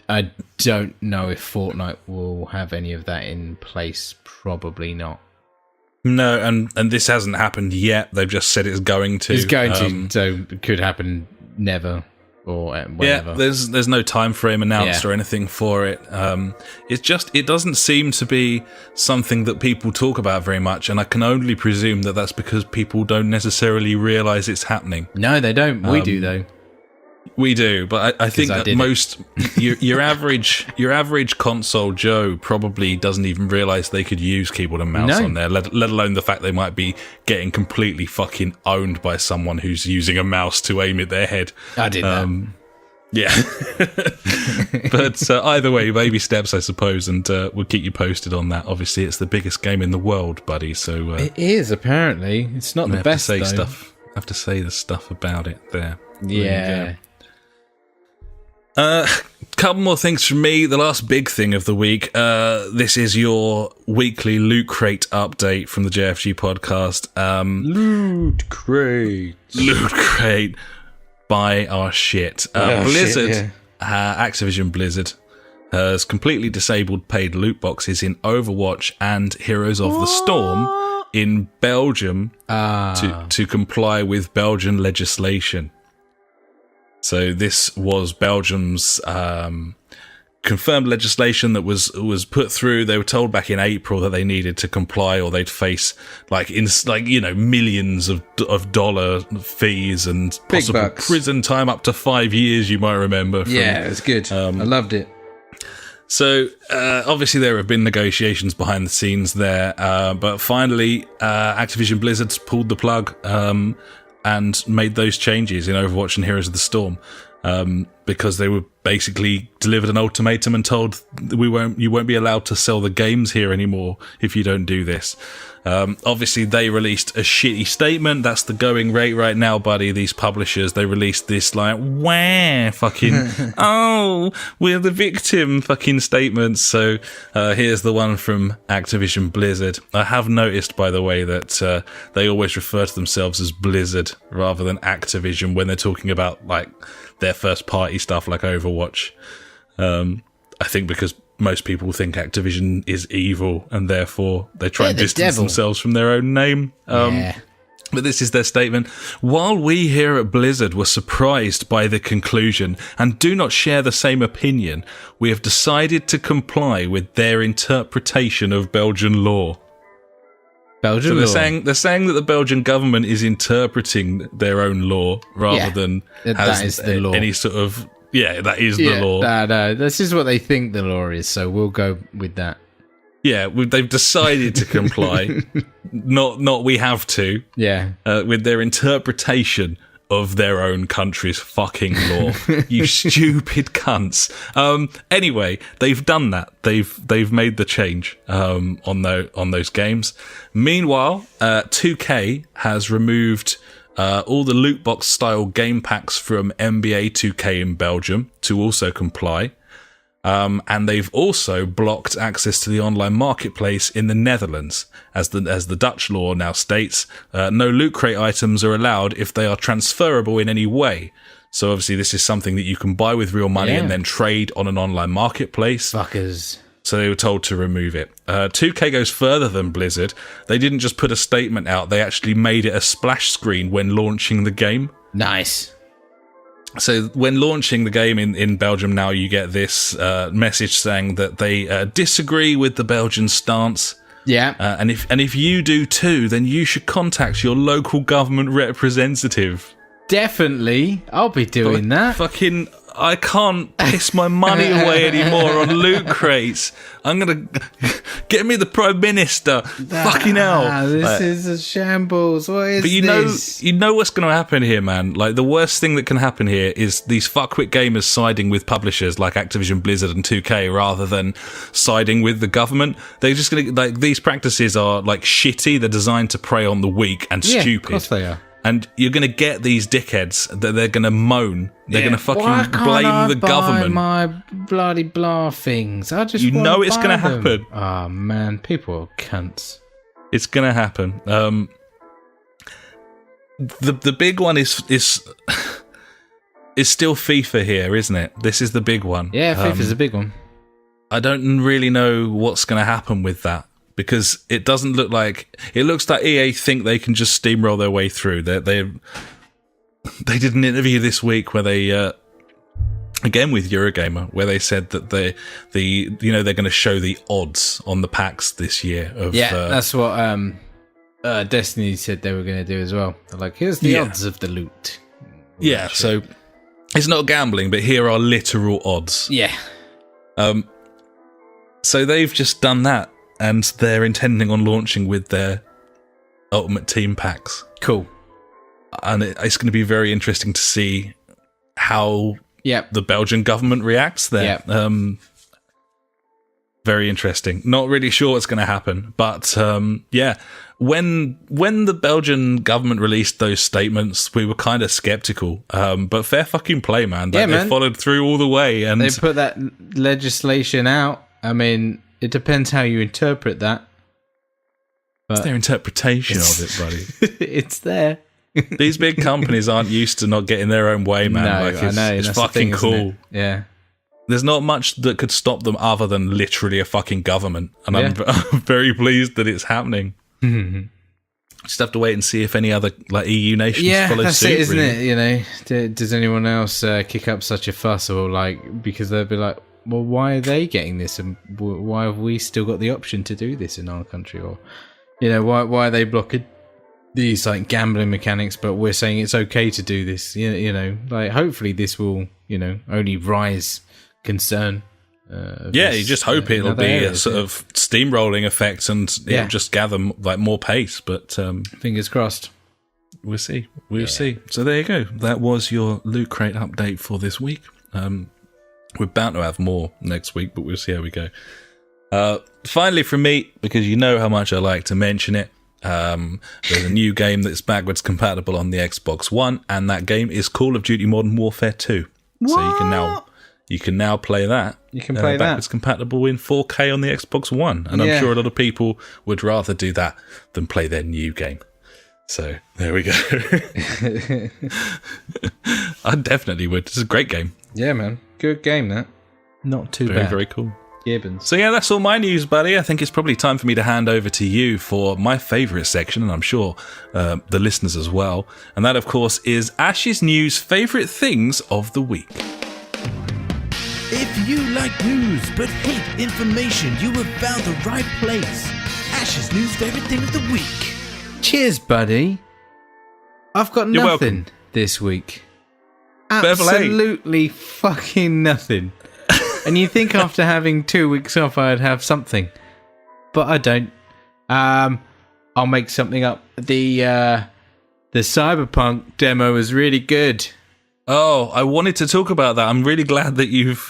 I don't know if Fortnite will have any of that in place. Probably not. No, and this hasn't happened yet. They've just said it's going to. It's going to, so it could happen never. Or whenever. Yeah, there's no time frame announced or anything for it. It doesn't seem to be something that people talk about very much, and I can only presume that that's because people don't necessarily realise it's happening. No, they don't. We do though. We do, but I think I that most your average console Joe probably doesn't even realize they could use keyboard and mouse on there, let alone the fact they might be getting completely fucking owned by someone who's using a mouse to aim at their head. I did that. Yeah. But either way, baby steps, I suppose, and we'll keep you posted on that. Obviously, it's the biggest game in the world, buddy, so... it is, apparently. It's not the best, though. I have to say the stuff about it there. Yeah. Couple more things from me. The last big thing of the week. This is your weekly Loot Crate update from the JfG podcast. Loot Crate. Buy our shit. Blizzard, Activision Blizzard, has completely disabled paid loot boxes in Overwatch and Heroes of the Storm in Belgium to comply with Belgian legislation. So this was Belgium's confirmed legislation that was put through. They were told back in April that they needed to comply, or they'd face millions of dollar fees and possible prison time up to 5 years. You might remember. It was good. I loved it. So obviously there have been negotiations behind the scenes there, but finally Activision Blizzard's pulled the plug. And made those changes in Overwatch and Heroes of the Storm because they were basically delivered an ultimatum and told you won't be allowed to sell the games here anymore if you don't do this. Obviously, they released a shitty statement. That's the going rate right now, buddy. These publishers, they released this fucking, oh, we're the victim fucking statements. So here's the one from Activision Blizzard. I have noticed, by the way, that they always refer to themselves as Blizzard rather than Activision when they're talking about their first party stuff like Overwatch. I think because most people think Activision is evil and therefore they try and distance themselves from their own name. But this is their statement. While we here at Blizzard were surprised by the conclusion and do not share the same opinion, we have decided to comply with their interpretation of Belgian law. Belgian law. They're saying that the Belgian government is interpreting their own law rather than that is the law. Any sort of... Yeah, that is the law. No, this is what they think the law is, so we'll go with that. Yeah, they've decided to comply. not we have to. Yeah. With their interpretation of their own country's fucking law. You stupid cunts. Anyway, they've done that. They've made the change on those games. Meanwhile, 2K has removed all the loot box style game packs from NBA 2K in Belgium to also comply. And they've also blocked access to the online marketplace in the Netherlands. As the Dutch law now states, no loot crate items are allowed if they are transferable in any way. So obviously this is something that you can buy with real money and then trade on an online marketplace. Fuckers. So they were told to remove it. 2K goes further than Blizzard. They didn't just put a statement out, they actually made it a splash screen when launching the game. Nice. So when launching the game in Belgium now, you get this message saying that they disagree with the Belgian stance. Yeah. And if you do too, then you should contact your local government representative. Definitely. I'll be doing that. Fucking... I can't piss my money away anymore on loot crates. I'm going to get me the Prime Minister. Fucking hell. This is a shambles. What is this? You know what's going to happen here, man. The worst thing that can happen here is these fuckwit gamers siding with publishers like Activision Blizzard and 2K rather than siding with the government. They're just going to, these practices are shitty. They're designed to prey on the weak and stupid. Yeah, of course they are. And you're going to get these dickheads that they're going to moan. They're going to fucking blame the government. My bloody blah things. I just it's going to happen. Oh man, people are cunts. It's going to happen. The big one is still FIFA here, isn't it? This is the big one. Yeah, FIFA's a big one. I don't really know what's going to happen with that. Because it doesn't look like... It looks like EA think they can just steamroll their way through. They did an interview this week where they... again with Eurogamer, where they said that they're going to show the odds on the packs this year. That's what Destiny said they were going to do as well. They're like, here's the odds of the loot. Yeah, so It's not gambling, but here are literal odds. Yeah. So they've just done that, and they're intending on launching with their Ultimate Team packs. Cool. And it's going to be very interesting to see how the Belgian government reacts there. Yep. Very interesting. Not really sure what's going to happen, but when the Belgian government released those statements, we were kind of skeptical. But fair fucking play, man. They followed through all the way, and they put that legislation out. I mean, it depends how you interpret that. But it's their interpretation of it, buddy. It's there. These big companies aren't used to not getting their own way, man. No, like, I know. It's That's the fucking thing, cool. isn't it? Yeah. There's not much that could stop them other than literally a fucking government. And I'm very pleased that it's happening. Just have to wait and see if any other like EU nations follow that's suit. it, isn't really. it? You know, does anyone else kick up such a fuss, or like, because they'll be like, well, why are they getting this, and why have we still got the option to do this in our country? Or, you know, why are they blocking these like gambling mechanics, but we're saying it's okay to do this? You know, like, hopefully this will, you know, only rise concern. You just hope it'll be a sort of steamrolling effect, and it'll just gather like more pace. But fingers crossed. We'll see. We'll see. So there you go. That was your Loot Crate update for this week. We're bound to have more next week, but we'll see how we go. Finally, from me, because you know how much I like to mention it, there's a new game that's backwards compatible on the Xbox One, and that game is Call of Duty Modern Warfare 2. What? So you can now play that. You can play backwards compatible in 4K on the Xbox One, and I'm sure a lot of people would rather do that than play their new game. So there we go. I definitely would. It's a great game. Yeah, man. Good game, that. Not too Very, bad. very cool. Gibbons. So yeah, that's all my news, buddy. I think it's probably time for me to hand over to you for my favourite section, and I'm sure the listeners as well. And that, of course, is Ash's News Favourite Things of the Week. If you like news but hate information, you have found the right place. Ash's News Favorite Thing of the Week. Cheers, buddy. I've got You're nothing welcome. this week. Fair play. Absolutely fucking nothing. And you think after having 2 weeks off I'd have something, but I don't. I'll make something up. The Cyberpunk demo was really good. Oh, I wanted to talk about that. I'm really glad that you've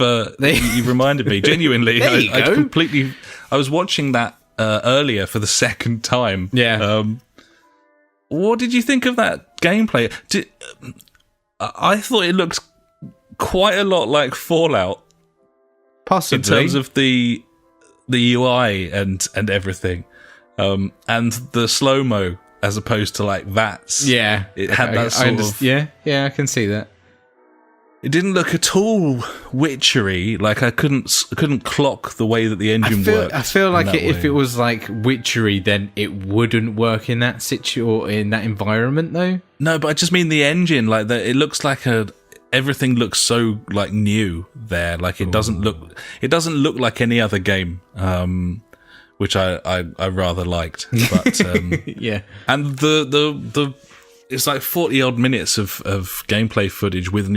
reminded me. Genuinely, There you go. I was watching that earlier for the second time. Yeah. What did you think of that gameplay? I thought it looked quite a lot like Fallout. Possibly. In terms of the UI and everything, and the slow mo as opposed to like VATS. Yeah, it had that sort of. Yeah, I can see that. It didn't look at all witchery. Like I couldn't clock the way that the engine worked. I feel like if it was like witchery, then it wouldn't work in that or in that environment, though. No, but I just mean the engine. Like that, it looks like everything looks so like new there. Like it doesn't look like any other game, which I rather liked. But yeah, and the it's like 40 odd minutes of gameplay footage with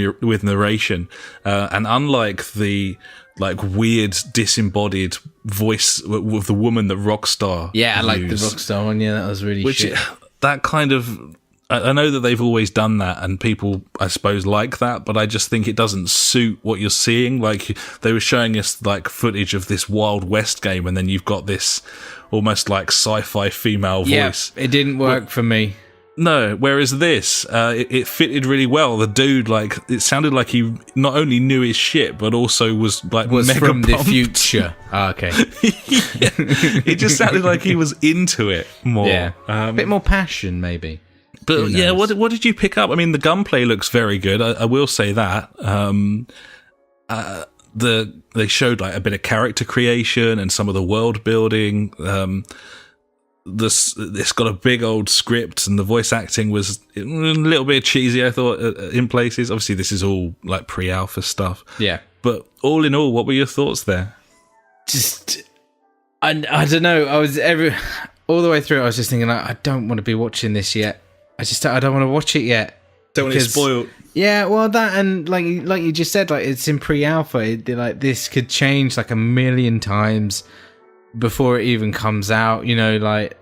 narration, and unlike the like weird disembodied voice of the woman that Rockstar I like the used, Rockstar one. Yeah, that was really shit. That kind of. I know that they've always done that, and people, I suppose, like that, but I just think it doesn't suit what you're seeing. Like, they were showing us, like, footage of this Wild West game, and then you've got this almost, like, sci-fi female voice. Yeah, it didn't work for me. No, whereas this, it fitted really well. The dude, like, it sounded like he not only knew his shit, but also was, like, mega from the pumped. future. Okay. It just sounded like he was into it more. Yeah. A bit more passion, maybe. But yeah, what did you pick up? I mean, the gunplay looks very good. I will say that. They showed like a bit of character creation and some of the world building. It's got a big old script, and the voice acting was a little bit cheesy, I thought, in places. Obviously, this is all like pre-alpha stuff. Yeah. But all in all, what were your thoughts there? I don't know. I was all the way through. I was just thinking, like, I don't want to be watching this yet. I don't want to watch it yet. Don't want it spoiled. Yeah, well, that and like you just said, like it's in pre-alpha. Like this could change like a million times before it even comes out. You know, like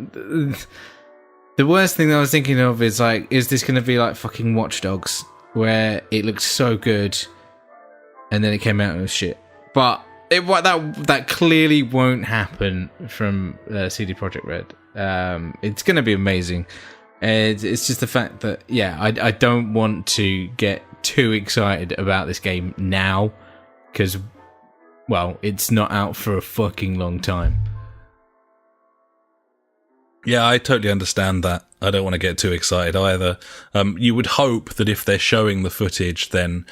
the worst thing that I was thinking of is like, is this going to be like fucking Watch Dogs, where it looked so good, and then it came out and it was shit? But that clearly won't happen from CD Projekt Red. It's going to be amazing. It's just the fact that, yeah, I don't want to get too excited about this game now, because, well, it's not out for a fucking long time. Yeah, I totally understand that. I don't want to get too excited either. You would hope that if they're showing the footage, then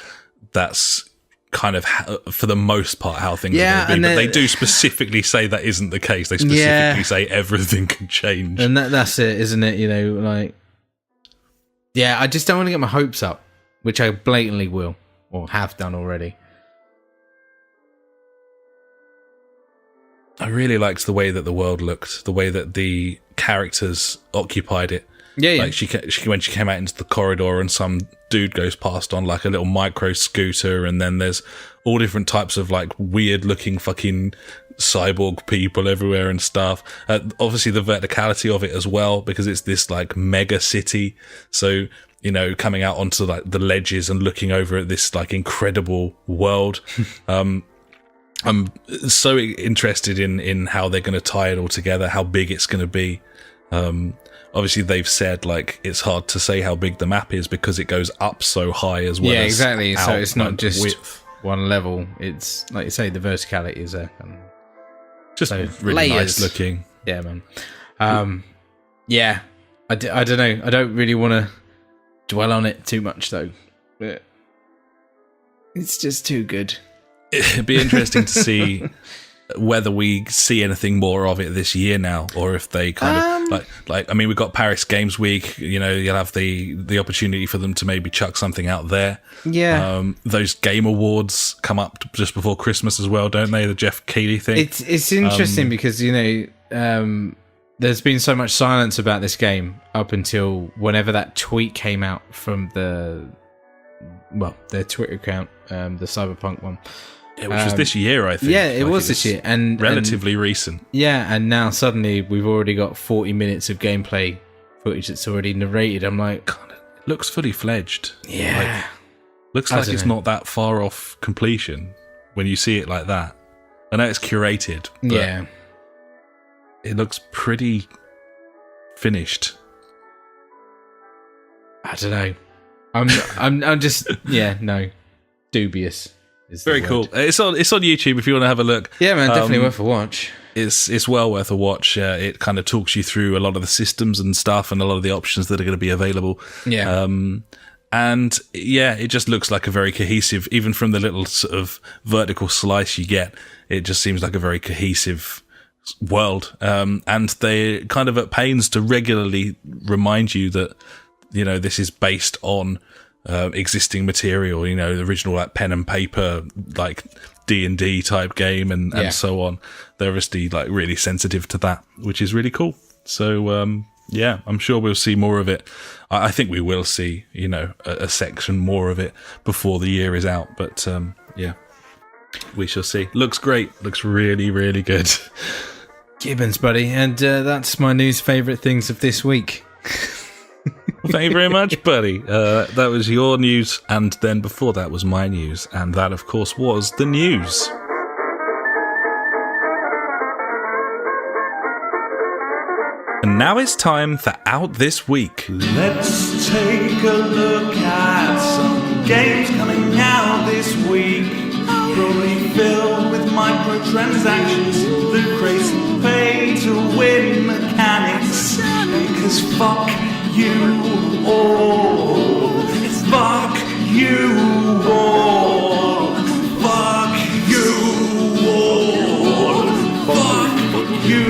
that's kind of, for the most part, how things are going to be. But they do specifically say that isn't the case. They specifically say everything can change. And that's it, isn't it? You know, like... Yeah, I just don't want to get my hopes up, which I blatantly will, or have done already. I really liked the way that the world looked, the way that the characters occupied it. Yeah. Like she when she came out into the corridor and some dude goes past on like a little micro scooter, and then there's all different types of like weird looking fucking cyborg people everywhere and stuff. Obviously the verticality of it as well, because it's this like mega city. So, you know, coming out onto like the ledges and looking over at this like incredible world. I'm so interested in how they're going to tie it all together, how big it's going to be. Obviously they've said like it's hard to say how big the map is because it goes up so high as well. Yeah, as exactly. out, so it's not like, just width. one level. It's like you say, the verticality is there. Just so really layers. nice looking. Yeah, man. Yeah, I don't know. I don't really want to dwell on it too much though. But it's just too good. It'd be interesting to see whether we see anything more of it this year now, or if they kind of like. I mean, we've got Paris Games Week. You know, you'll have the opportunity for them to maybe chuck something out there. Yeah. Those Game Awards come up just before Christmas as well, don't they? The Jeff Keighley thing. It's interesting because you know, there's been so much silence about this game up until whenever that tweet came out from their Twitter account, the Cyberpunk one. Yeah, which was this year, I think. Yeah, it was this year, and relatively recent. Yeah, and now suddenly we've already got 40 minutes of gameplay footage that's already narrated. I'm like, God, it looks fully fledged. Yeah, looks like it's not that far off completion when you see it like that. I know it's curated, but yeah, it looks pretty finished. I don't know. I'm just dubious. Very cool. It's on YouTube if you want to have a look. Yeah, man, definitely worth a watch. It's well worth a watch. It kind of talks you through a lot of the systems and stuff, and a lot of the options that are going to be available. Yeah. And yeah, it just looks like a very cohesive, even from the little sort of vertical slice you get, it just seems like a very cohesive world. And they're kind of at pains to regularly remind you that, you know, this is based on existing material, you know, the original like pen and paper, like D&D type game and so on. They're obviously like really sensitive to that, which is really cool. So, yeah, I'm sure we'll see more of it. I think we will see, you know, a section more of it before the year is out. But, yeah, we shall see. Looks great. Looks really, really good. Gibbons, buddy. And that's my news favourite things of this week. Well, thank you very much, buddy. That was your news, and then before that was my news, and that, of course, was the news. And now it's time for Out This Week. Let's take a look at some games coming out this week. Probably filled with microtransactions, the crazy pay-to-win mechanics. Because fuck you all. Fuck you all. Fuck you all. Fuck you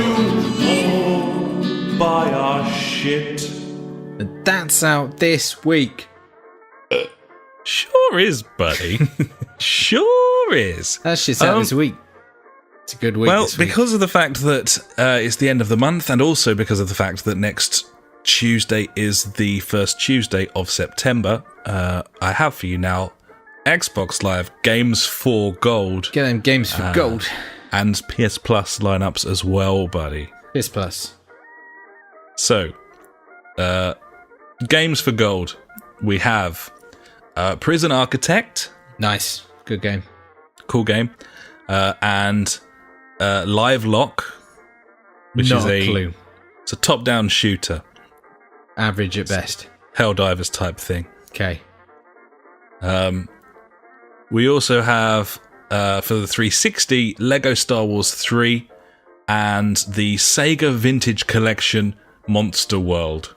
all. Buy our shit. And that's out this week. Sure is, buddy. Sure is. That shit's out this week. It's a good week. Well, this week. because of the fact that it's the end of the month, and also because of the fact that next Tuesday is the first Tuesday of September, I have for you now Xbox Live Games for Gold. Get them games for gold. And PS Plus lineups as well, buddy. PS Plus. So, games for gold. We have Prison Architect. Nice. Good game. Cool game. And Live Lock, which Not is a clue. It's a top-down shooter. Average at best. Helldivers type thing. Okay. We also have, for the 360, Lego Star Wars 3 and the Sega Vintage Collection Monster World.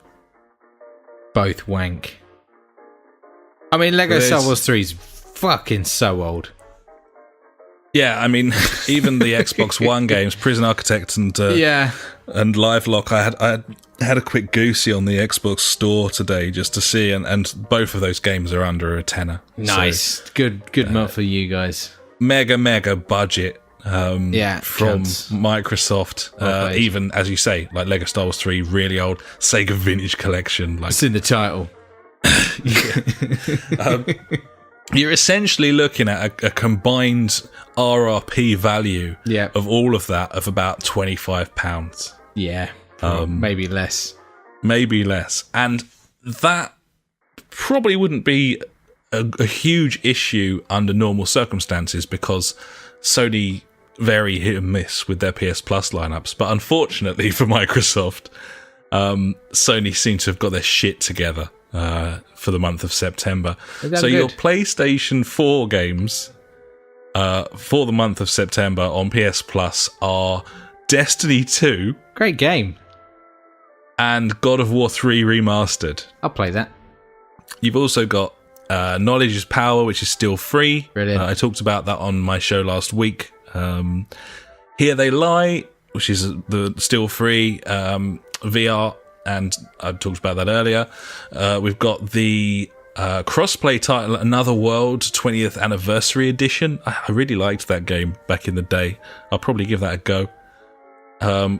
Both wank. I mean, Lego There's- Star Wars 3 is fucking so old. Yeah, I mean, even the Xbox One games, Prison Architect and Live Lock, I had a quick goosey on the Xbox store today just to see, and both of those games are under a tenner. Nice. So, Good month for you guys. mega budget from cunts. Microsoft. Well, even, as you say, like Lego Star Wars 3, really old, Sega Vintage Collection. Like, It's in the title. you're essentially looking at a combined RRP value of all of that of about £25. Yeah. Maybe less. Maybe less. And that probably wouldn't be a huge issue under normal circumstances because Sony very hit and miss with their PS Plus lineups. But unfortunately for Microsoft, Sony seem to have got their shit together for the month of September. So your PlayStation 4 games for the month of September on PS Plus are Destiny 2 Great game. and God of War 3 Remastered. I'll play that. You've also got Knowledge is Power, which is still free. Brilliant. I talked about that on my show last week. Here They Lie, which is the still free VR, and I talked about that earlier. We've got the crossplay title Another World 20th Anniversary Edition. I really liked that game back in the day. I'll probably give that a go.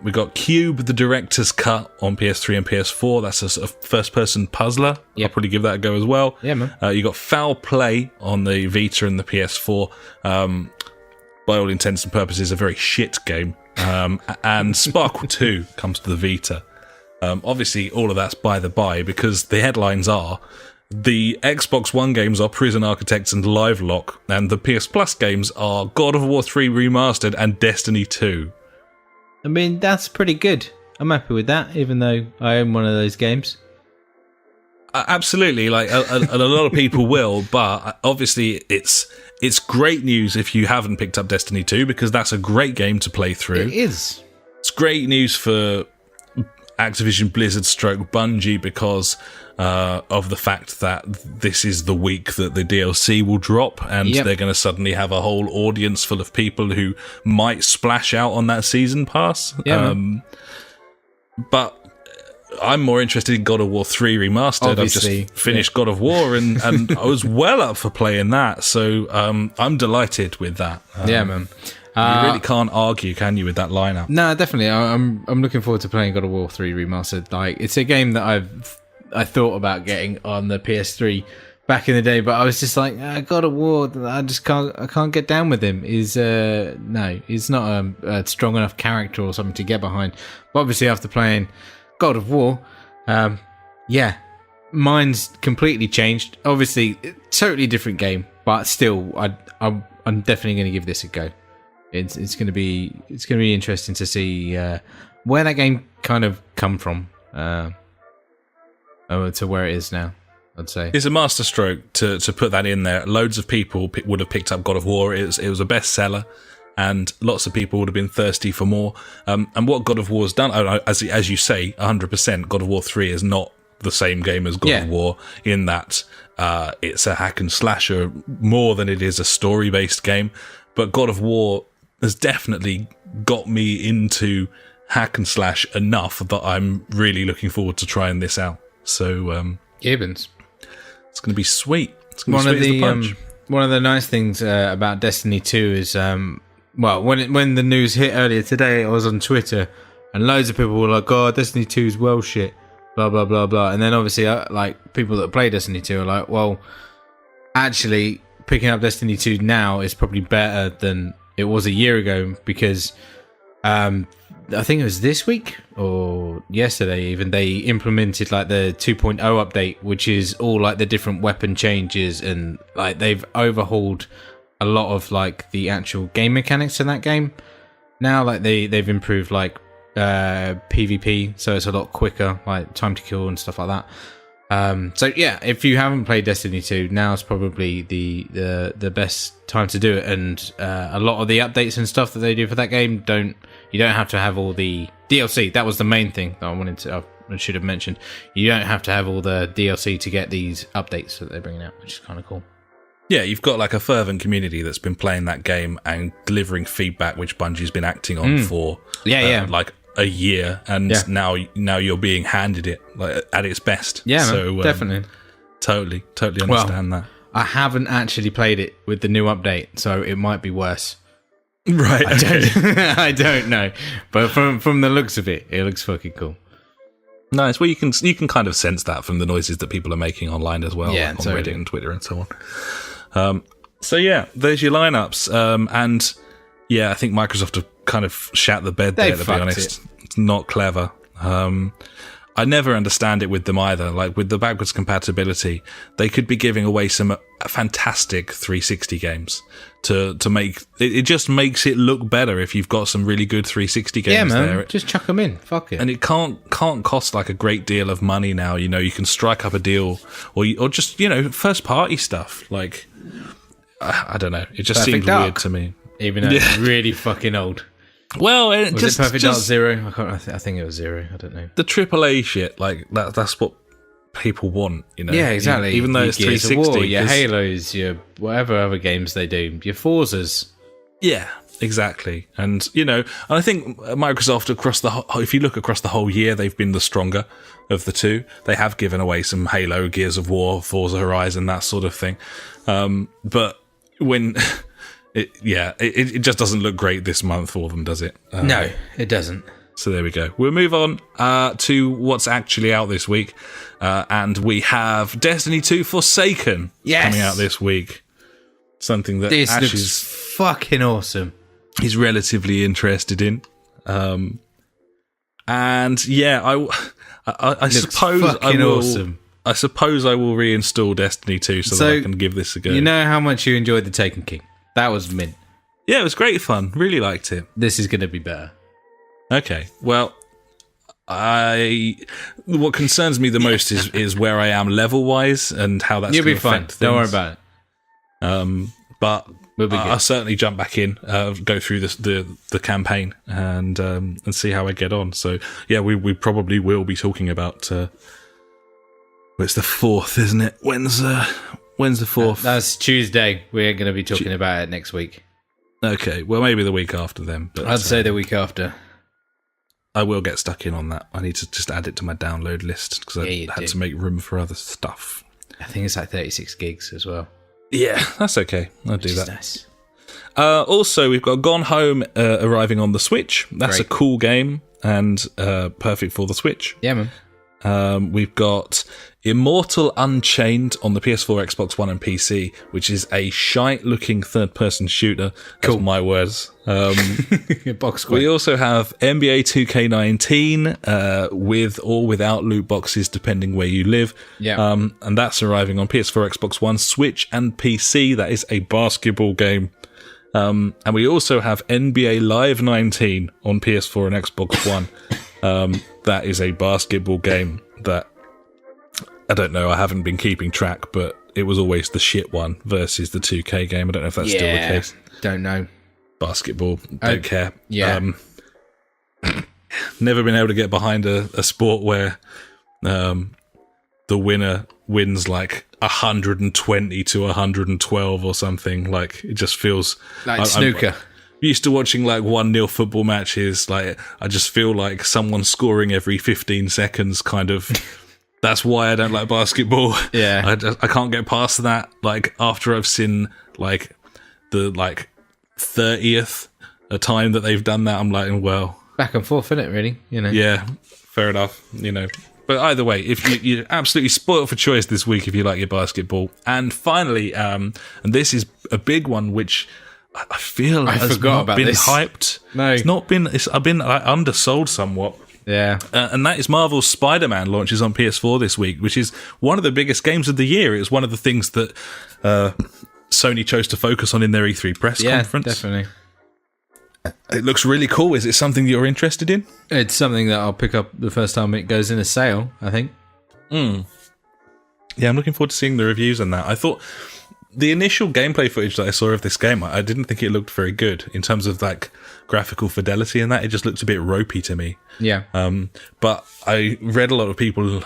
We got Cube, the Director's Cut on PS3 and PS4. That's a first-person puzzler. Yep. I'll probably give that a go as well. Yeah, man. You got Foul Play on the Vita and the PS4. By all intents and purposes, a very shit game. And Sparkle 2 comes to the Vita. Obviously, all of that's by the by because the headlines are the Xbox One games are Prison Architects and Live Lock, and the PS Plus games are God of War 3 Remastered and Destiny 2. I mean, that's pretty good. I'm happy with that, even though I own one of those games. Absolutely, like a lot of people will, but obviously it's great news if you haven't picked up Destiny 2 because that's a great game to play through. It is. It's great news for Activision Blizzard stroke Bungie because of the fact that this is the week that the DLC will drop and they're going to suddenly have a whole audience full of people who might splash out on that season pass. But I'm more interested in God of War 3 Remastered. Obviously, I've just finished God of War and I was well up for playing that. So I'm delighted with that. Man. You really can't argue, can you, with that lineup? No, definitely. I'm looking forward to playing God of War 3 Remastered. Like, it's a game that I thought about getting on the PS3 back in the day, but I was just like, God of War, I can't get down with him. He's not a strong enough character or something to get behind. But obviously, after playing God of War, mine's completely changed. Obviously, totally different game, but still, I'm definitely going to give this a go. It's going to be interesting to see where that game kind of come from to where it is now. I'd say it's a masterstroke to put that in there. Loads of people would have picked up God of War. It was a bestseller, and lots of people would have been thirsty for more. And what God of War's done, as you say, 100%. God of War 3 is not the same game as God of War in that it's a hack and slasher more than it is a story-based game. But God of War has definitely got me into hack and slash enough that I'm really looking forward to trying this out. So Gibbons. It's going to be sweet. It's going to be sweet as the punch. One of the nice things about Destiny 2 is, when the news hit earlier today, I was on Twitter and loads of people were like, "Oh, Destiny 2 is well shit." blah blah blah blah. And then obviously like people that play Destiny 2 are like, well, actually picking up Destiny 2 now is probably better than it was a year ago, because I think it was this week or yesterday even, they implemented like the 2.0 update, which is all like the different weapon changes, and like they've overhauled a lot of like the actual game mechanics in that game now. Like they've improved like PvP, so it's a lot quicker, like time to kill and stuff like that. So yeah, if you haven't played Destiny 2, now's probably the best time to do it. And a lot of the updates and stuff that they do for that game, you don't have to have all the DLC. That was the main thing that I should have mentioned. You don't have to have all the DLC to get these updates that they're bringing out, which is kind of cool. Yeah, you've got like a fervent community that's been playing that game and delivering feedback, which Bungie's been acting on for like a year, and now you're being handed it like at its best. Yeah, so definitely, totally understand that. I haven't actually played it with the new update, so it might be worse. Right, I don't know, but from the looks of it, it looks fucking cool. Nice. Well, you can kind of sense that from the noises that people are making online as well, yeah, on Reddit and Twitter and so on. So yeah, there's your lineups, and yeah, I think Microsoft have kind of shat the bed there, to be honest. It's not clever. I never understand it with them either. Like with the backwards compatibility, they could be giving away some fantastic 360 games to make it just makes it look better if you've got some really good 360 games there. Just chuck them in. Fuck it. And it can't cost like a great deal of money now. You know, you can strike up a deal or just, you know, first party stuff. Like I don't know. It just seems weird to me. Even though it's really fucking old. Well, was it Perfect Dark Zero? I think it was Zero. I don't know. The AAA shit, like that's what people want, you know. Yeah, exactly. Even though it's 360, War, your Halos, your whatever other games they do, your Forzas. Yeah, exactly. And you know, and I think Microsoft if you look across the whole year, they've been the stronger of the two. They have given away some Halo, Gears of War, Forza Horizon, that sort of thing. But when It just doesn't look great this month for them, does it? No, it doesn't. So there we go. We'll move on to what's actually out this week. And we have Destiny 2 Forsaken coming out this week. Something that this Ash looks fucking awesome. He's relatively interested in. And yeah, I suppose I will. Awesome. I suppose I will reinstall Destiny 2 so that I can give this a go. You know how much you enjoyed the Taken King. That was mint. Yeah, it was great fun. Really liked it. This is going to be better. Okay, well, what concerns me the most is where I am level-wise and how that's going to affect things. Don't worry about it. But I'll certainly jump back in, go through the campaign and see how I get on. So, yeah, we probably will be talking about... it's the 4th, isn't it? When's the 4th? That's Tuesday. We're going to be talking about it next week. Okay, well, maybe the week after then. But I'd say the week after. I will get stuck in on that. I need to just add it to my download list because I had to make room for other stuff. I think it's like 36 gigs as well. Yeah, that's okay. I'll do that. Nice. Also, we've got Gone Home arriving on the Switch. That's a cool game and perfect for the Switch. Yeah, man. We've got Immortal Unchained on the PS4, Xbox One and PC, which is a shite-looking third-person shooter. That's my words. Box square. We also have NBA 2K19 with or without loot boxes, depending where you live. Yeah. And that's arriving on PS4, Xbox One, Switch and PC. That is a basketball game. And we also have NBA Live 19 on PS4 and Xbox One. That is a basketball game that, I don't know, I haven't been keeping track, but it was always the shit one versus the 2K game. I don't know if that's still the case. Don't know. Basketball, don't care. Yeah. Never been able to get behind a sport where the winner wins like 120 to 112 or something. Like, it just feels... Like snooker. Used to watching like 1-0 football matches. Like, I just feel like someone's scoring every 15 seconds kind of. That's why I don't like basketball. Yeah. I can't get past that. Like, after I've seen like the 30th time that they've done that, I'm like, well, back and forth, isn't it, really? You know. Yeah, fair enough. You know, But either way, if you're absolutely spoiled for choice this week if you like your basketball. And finally, and this is a big one, which I feel has not been hyped. No, it's not been. I've been undersold somewhat. Yeah, and that is Marvel's Spider-Man launches on PS4 this week, which is one of the biggest games of the year. It was one of the things that Sony chose to focus on in their E3 press conference. Definitely. It looks really cool. Is it something you're interested in? It's something that I'll pick up the first time it goes in a sale, I think. Yeah, I'm looking forward to seeing the reviews on that. I thought the initial gameplay footage that I saw of this game, I didn't think it looked very good in terms of like graphical fidelity and that. It just looked a bit ropey to me. Yeah. But I read a lot of people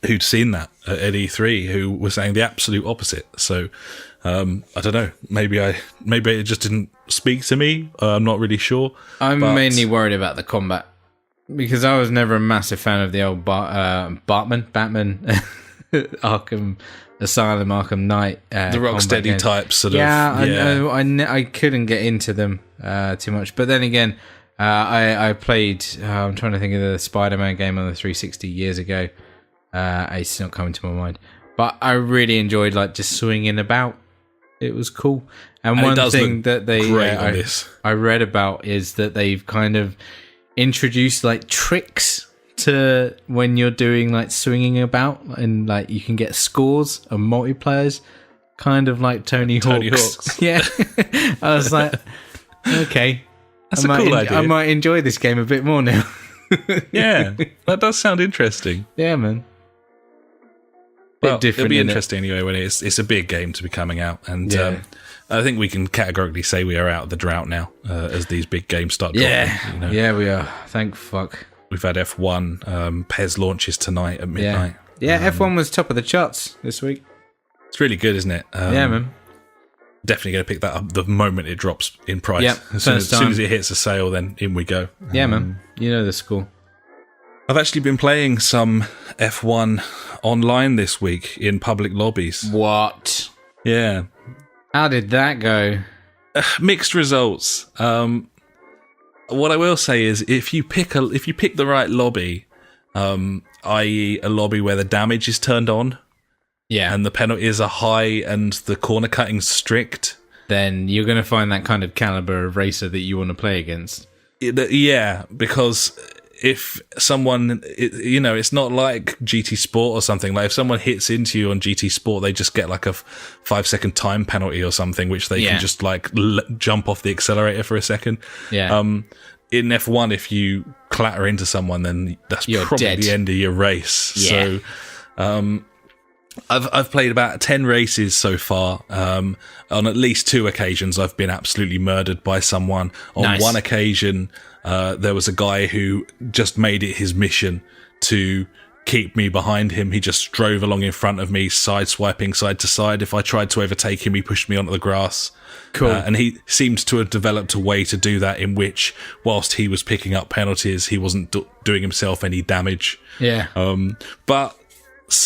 who'd seen that at E3 who were saying the absolute opposite. So I don't know. Maybe it just didn't speak to me. I'm not really sure. I'm mainly worried about the combat because I was never a massive fan of the old Batman, Arkham Asylum, Arkham Knight, the Rocksteady types, sort of. Yeah, I couldn't get into them too much. But then again, I played. I'm trying to think of the Spider-Man game on the 360 years ago. It's not coming to my mind, but I really enjoyed like just swinging about. It was cool. And one thing that I read about is that they've kind of introduced like tricks to when you're doing like swinging about, and like you can get scores and multiplayers, kind of like Tony Hawk's. Yeah. I was like, okay, that's a cool idea. I might enjoy this game a bit more now. Yeah, that does sound interesting. Yeah, man. Well, it'll be interesting anyway when it's a big game to be coming out, and I think we can categorically say we are out of the drought now as these big games start dropping. Yeah, yeah, we are. Thank fuck. We've had F1, PES launches tonight at midnight. Yeah, F1 was top of the charts this week. It's really good, isn't it? Yeah, man. Definitely going to pick that up the moment it drops in price. Yep, as soon as it hits a sale, then in we go. Yeah, man. You know the score. I've actually been playing some F1 online this week in public lobbies. What? Yeah. How did that go? Mixed results. What I will say is, if you pick the right lobby, i.e., a lobby where the damage is turned on, and the penalties are high and the corner cutting's strict, then you're going to find that kind of caliber of racer that you want to play against. Yeah, because if someone, it's not like GT Sport or something. Like if someone hits into you on GT Sport, they just get like a 5-second time penalty or something, which they can just like jump off the accelerator for a second. Yeah. In F1, if you clatter into someone, then you're probably dead. The end of your race. Yeah. So, I've played about 10 races so far. On at least 2 occasions, I've been absolutely murdered by someone. On one occasion, there was a guy who just made it his mission to keep me behind him. He just drove along in front of me, side-swiping side to side. If I tried to overtake him, he pushed me onto the grass. Cool. And he seems to have developed a way to do that in which, whilst he was picking up penalties, he wasn't doing himself any damage. Yeah. But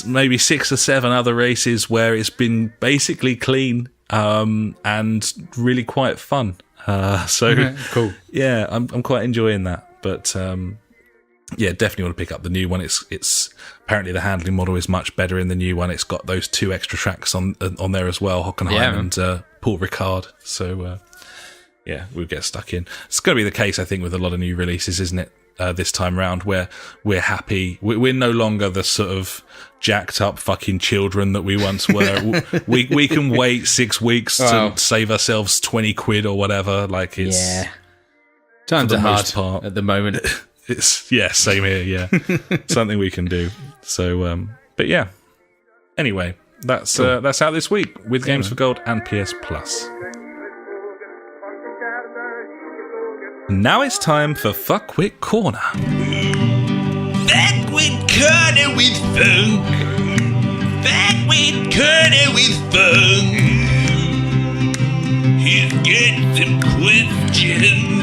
maybe 6 or 7 other races where it's been basically clean and really quite fun. So cool. Yeah, I'm quite enjoying that. But yeah, definitely want to pick up the new one. It's apparently the handling model is much better in the new one. It's got those 2 extra tracks on there as well, Hockenheim and Paul Ricard. So yeah, we'll get stuck in. It's going to be the case, I think, with a lot of new releases, isn't it? This time round, where we're happy. We're no longer the sort of jacked up fucking children that we once were. we can wait 6 weeks to save ourselves 20 quid or whatever. Like it's times are hard at the moment. It's same here. Yeah, something we can do. So, but yeah. Anyway, that's out this week with Games for Gold and PS Plus. Now it's time for Fuckwit Corner. Fuckwit Corner with funk. Fuckwit Corner with funk. He's got some questions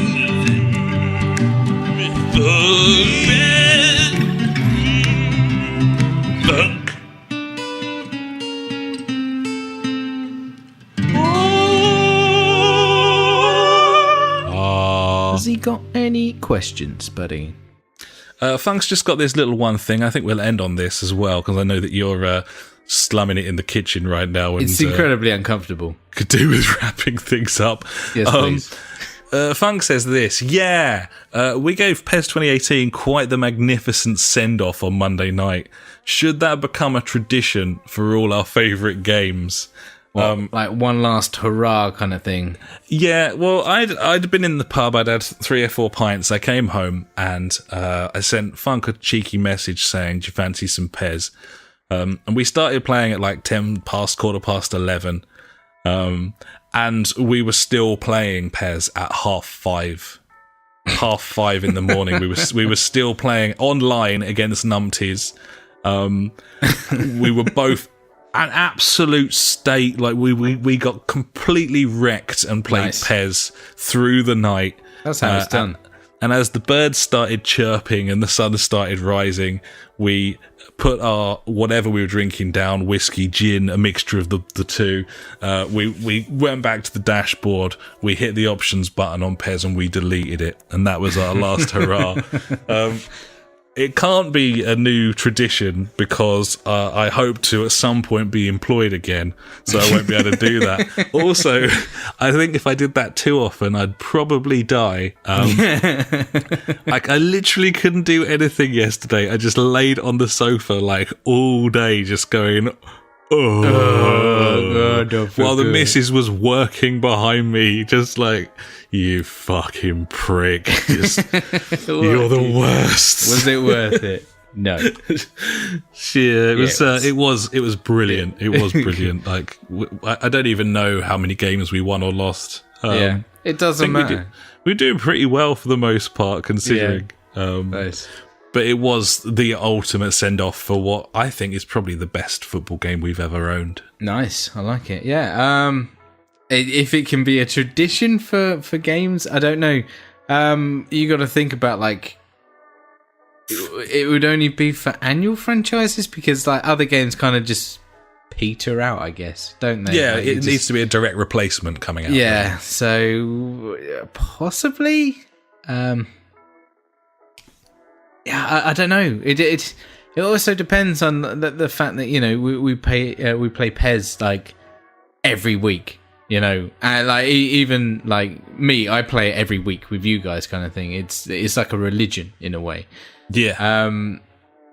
for funk. Has he got any questions, buddy? Funk's just got this little one thing. I think we'll end on this as well, because I know that you're slumming it in the kitchen right now. And, It's incredibly uncomfortable. could do with wrapping things up. Yes, please. Funk says this, we gave PES 2018 quite the magnificent send-off on Monday night. Should that become a tradition for all our favourite games? Like one last hurrah kind of thing. Yeah, well, I'd been in the pub, I'd had 3 or 4 pints, I came home, and I sent Funk a cheeky message saying, do you fancy some PES? And we started playing at like 10 past, 11. And we were still playing PES at 5:30. 5:30 in the morning. We were still playing online against numpties. We were both an absolute state. Like we got completely wrecked and played PES through the night. That's how it's done. And as the birds started chirping and the sun started rising, we put our whatever we were drinking down, whiskey, gin, a mixture of the two. We went back to the dashboard, we hit the options button on PES and we deleted it. And that was our last hurrah. It can't be a new tradition because I hope to at some point be employed again, so I won't be able to do that. Also, I think if I did that too often, I'd probably die. Like I literally couldn't do anything yesterday. I just laid on the sofa like all day, just going, God, while the missus was working behind me, just like, you fucking prick. Just, you're the worst. Was it worth it? No. It was brilliant. It was brilliant. Like, I don't even know how many games we won or lost. It doesn't matter. We're doing pretty well for the most part, considering. Nice. But it was the ultimate send-off for what I think is probably the best football game we've ever owned. Nice, I like it. Yeah. If it can be a tradition for games, I don't know. You got to think about like it would only be for annual franchises because like other games kind of just peter out, I guess, don't they? Yeah, like, it needs to be a direct replacement coming out. Yeah, there. So possibly. Yeah, I don't know. It also depends on the fact that we play PES like every week. And like even like me, I play it every week with you guys, kind of thing. It's like a religion in a way. Yeah.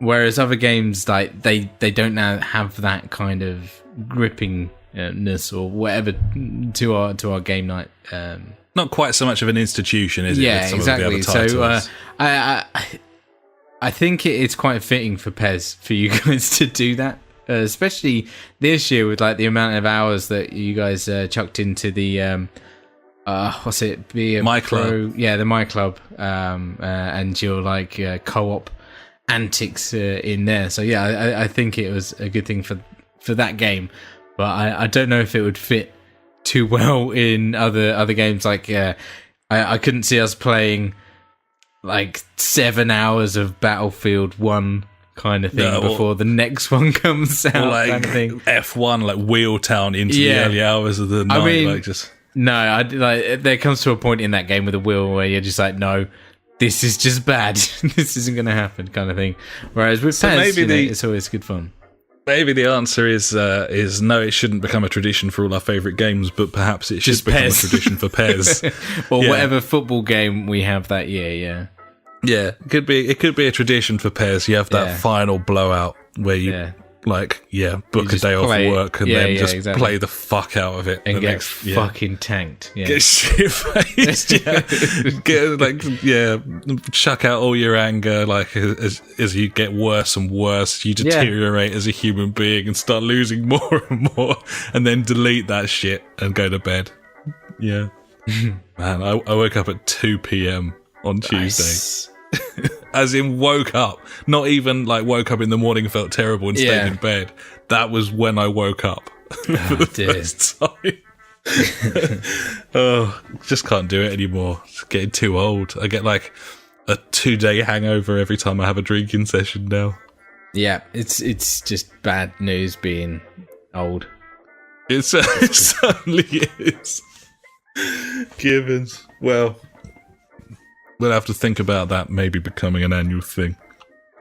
Whereas other games like they don't now have that kind of grippingness or whatever to our game night. Not quite so much of an institution, is it? Yeah, with some exactly. Of the other titles. So I think it's quite fitting for PES for you guys to do that, especially this year with like the amount of hours that you guys chucked into the what's it? Be a My Pro, Club. Yeah, the My Club, and your like co-op antics in there. So yeah, I think it was a good thing for that game, but I don't know if it would fit too well in other games. Like I couldn't see us playing like 7 hours of Battlefield 1 kind of thing before the next one comes out. Or like kind of thing. F1, like Wheeltown into the early hours of the night. I mean, like just no, there comes to a point in that game with a wheel where you're just like, no, this is just bad. This isn't going to happen, kind of thing. Whereas with PES, it's always good fun. Maybe the answer is no, it shouldn't become a tradition for all our favourite games, but perhaps it should become PES. a tradition for PES. Or whatever football game we have that year, yeah. Yeah, it could be a tradition for PES. You have that final blowout where you book a day off work and then just play the fuck out of it and get fucking tanked. Yeah. Get shit faced. Chuck out all your anger. Like as you get worse and worse, you deteriorate as a human being and start losing more and more, and then delete that shit and go to bed. Yeah, man, I woke up at 2 p.m. on Tuesday. As in woke up, not even like woke up in the morning, felt terrible and stayed in bed. That was when I woke up for the first time. Just can't do it anymore. It's getting too old. I get like a 2-day hangover every time I have a drinking session now. Yeah, it's just bad news being old. It certainly is. Givens. Well, We'll have to think about that maybe becoming an annual thing,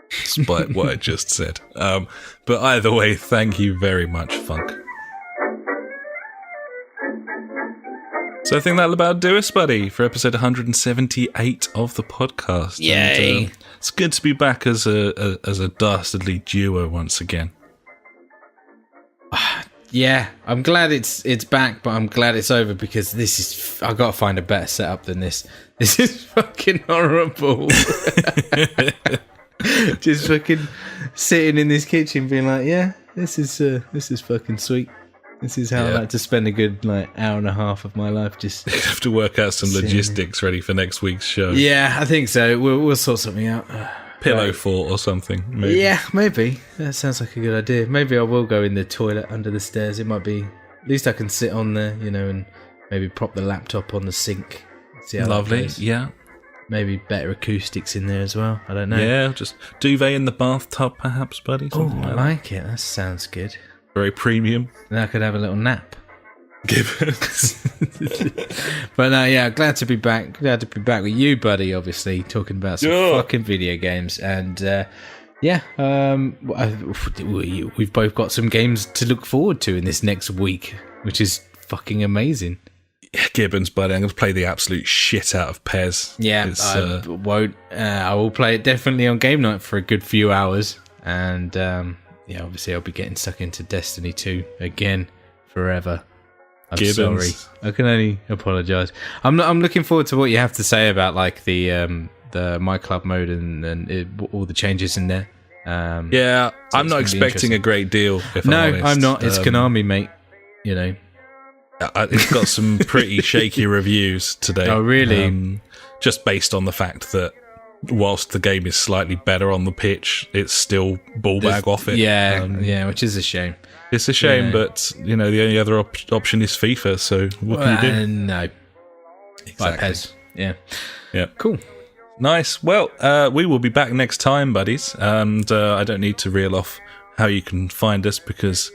despite what I just said. But either way, thank you very much, Funk. So I think that'll about do us, buddy, for episode 178 of the podcast. Yay! And, it's good to be back as a dastardly duo once again. Yeah, I'm glad it's back, but I'm glad it's over because I've got to find a better setup than this. This is fucking horrible. Just fucking sitting in this kitchen being like, yeah, this is fucking sweet. This is how I like to spend a good hour and a half of my life. Just have to work out some logistics ready for next week's show. Yeah, I think so. We'll sort something out. Pillow fort or something. Maybe. Yeah, maybe. That sounds like a good idea. Maybe I will go in the toilet under the stairs. It might be. At least I can sit on there, and maybe prop the laptop on the sink. See how lovely. That goes. Yeah. Maybe better acoustics in there as well. I don't know. Yeah, just duvet in the bathtub, perhaps, buddy. Oh, I like it. That sounds good. Very premium. Then I could have a little nap. Gibbons. But yeah, glad to be back. Glad to be back with you, buddy. Obviously, talking about some fucking video games, and we've both got some games to look forward to in this next week, which is fucking amazing. Gibbons, buddy. I'm going to play the absolute shit out of Pez. Yeah, I won't. I will play it definitely on game night for a good few hours, and obviously I'll be getting stuck into Destiny 2 again forever. I'm Gibbons. sorry. I can only apologise. I'm looking forward to what you have to say about the My Club mode and all the changes in there. I'm not expecting a great deal. If no, I'm honest. I'm not. It's Konami, mate. It's got some pretty shaky reviews today. Oh, really? Just based on the fact that whilst the game is slightly better on the pitch, it's still ball bag off it. Yeah, which is a shame. It's a shame, but the only other option is FIFA. So what can you do? No, Exactly. By Pez. Yeah, cool. Nice. Well, we will be back next time, buddies. And I don't need to reel off how you can find us because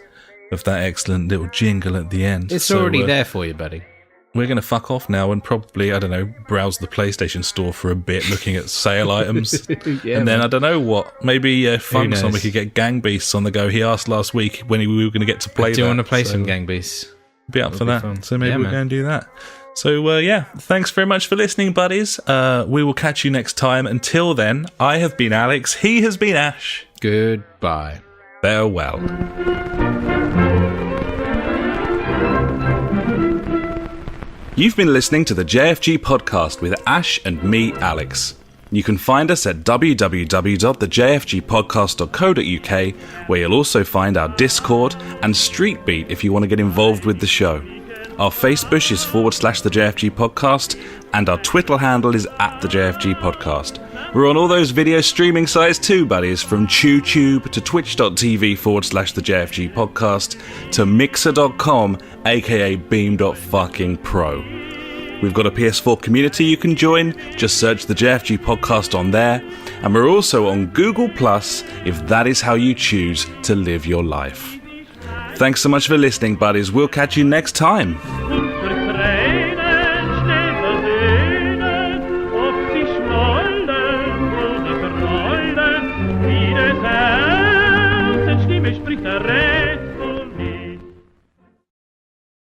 of that excellent little jingle at the end. It's already there for you, buddy. We're going to fuck off now and probably, browse the PlayStation Store for a bit, looking at sale items. And then, I don't know what, maybe Funk's on, we could get Gang Beasts on the go. He asked last week when we were going to get to play that. Do you want to play some Gang Beasts? Be up for that. Fun. So maybe we're going to do that. So, thanks very much for listening, buddies. We will catch you next time. Until then, I have been Alex. He has been Ash. Goodbye. Farewell. You've been listening to the JfG podcast with Ash and me, Alex. You can find us at www.thejfgpodcast.co.uk, where you'll also find our Discord and Street Beat if you want to get involved with the show. Our Facebook is /the JfG podcast, and our Twitter handle is @the JfG podcast. We're on all those video streaming sites too, buddies, from TubeTube to twitch.tv /the JfG podcast to mixer.com, aka beam.fucking-pro. We've got a PS4 community you can join, just search the JfG podcast on there, and we're also on Google Plus if that is how you choose to live your life. Thanks so much for listening, buddies. We'll catch you next time.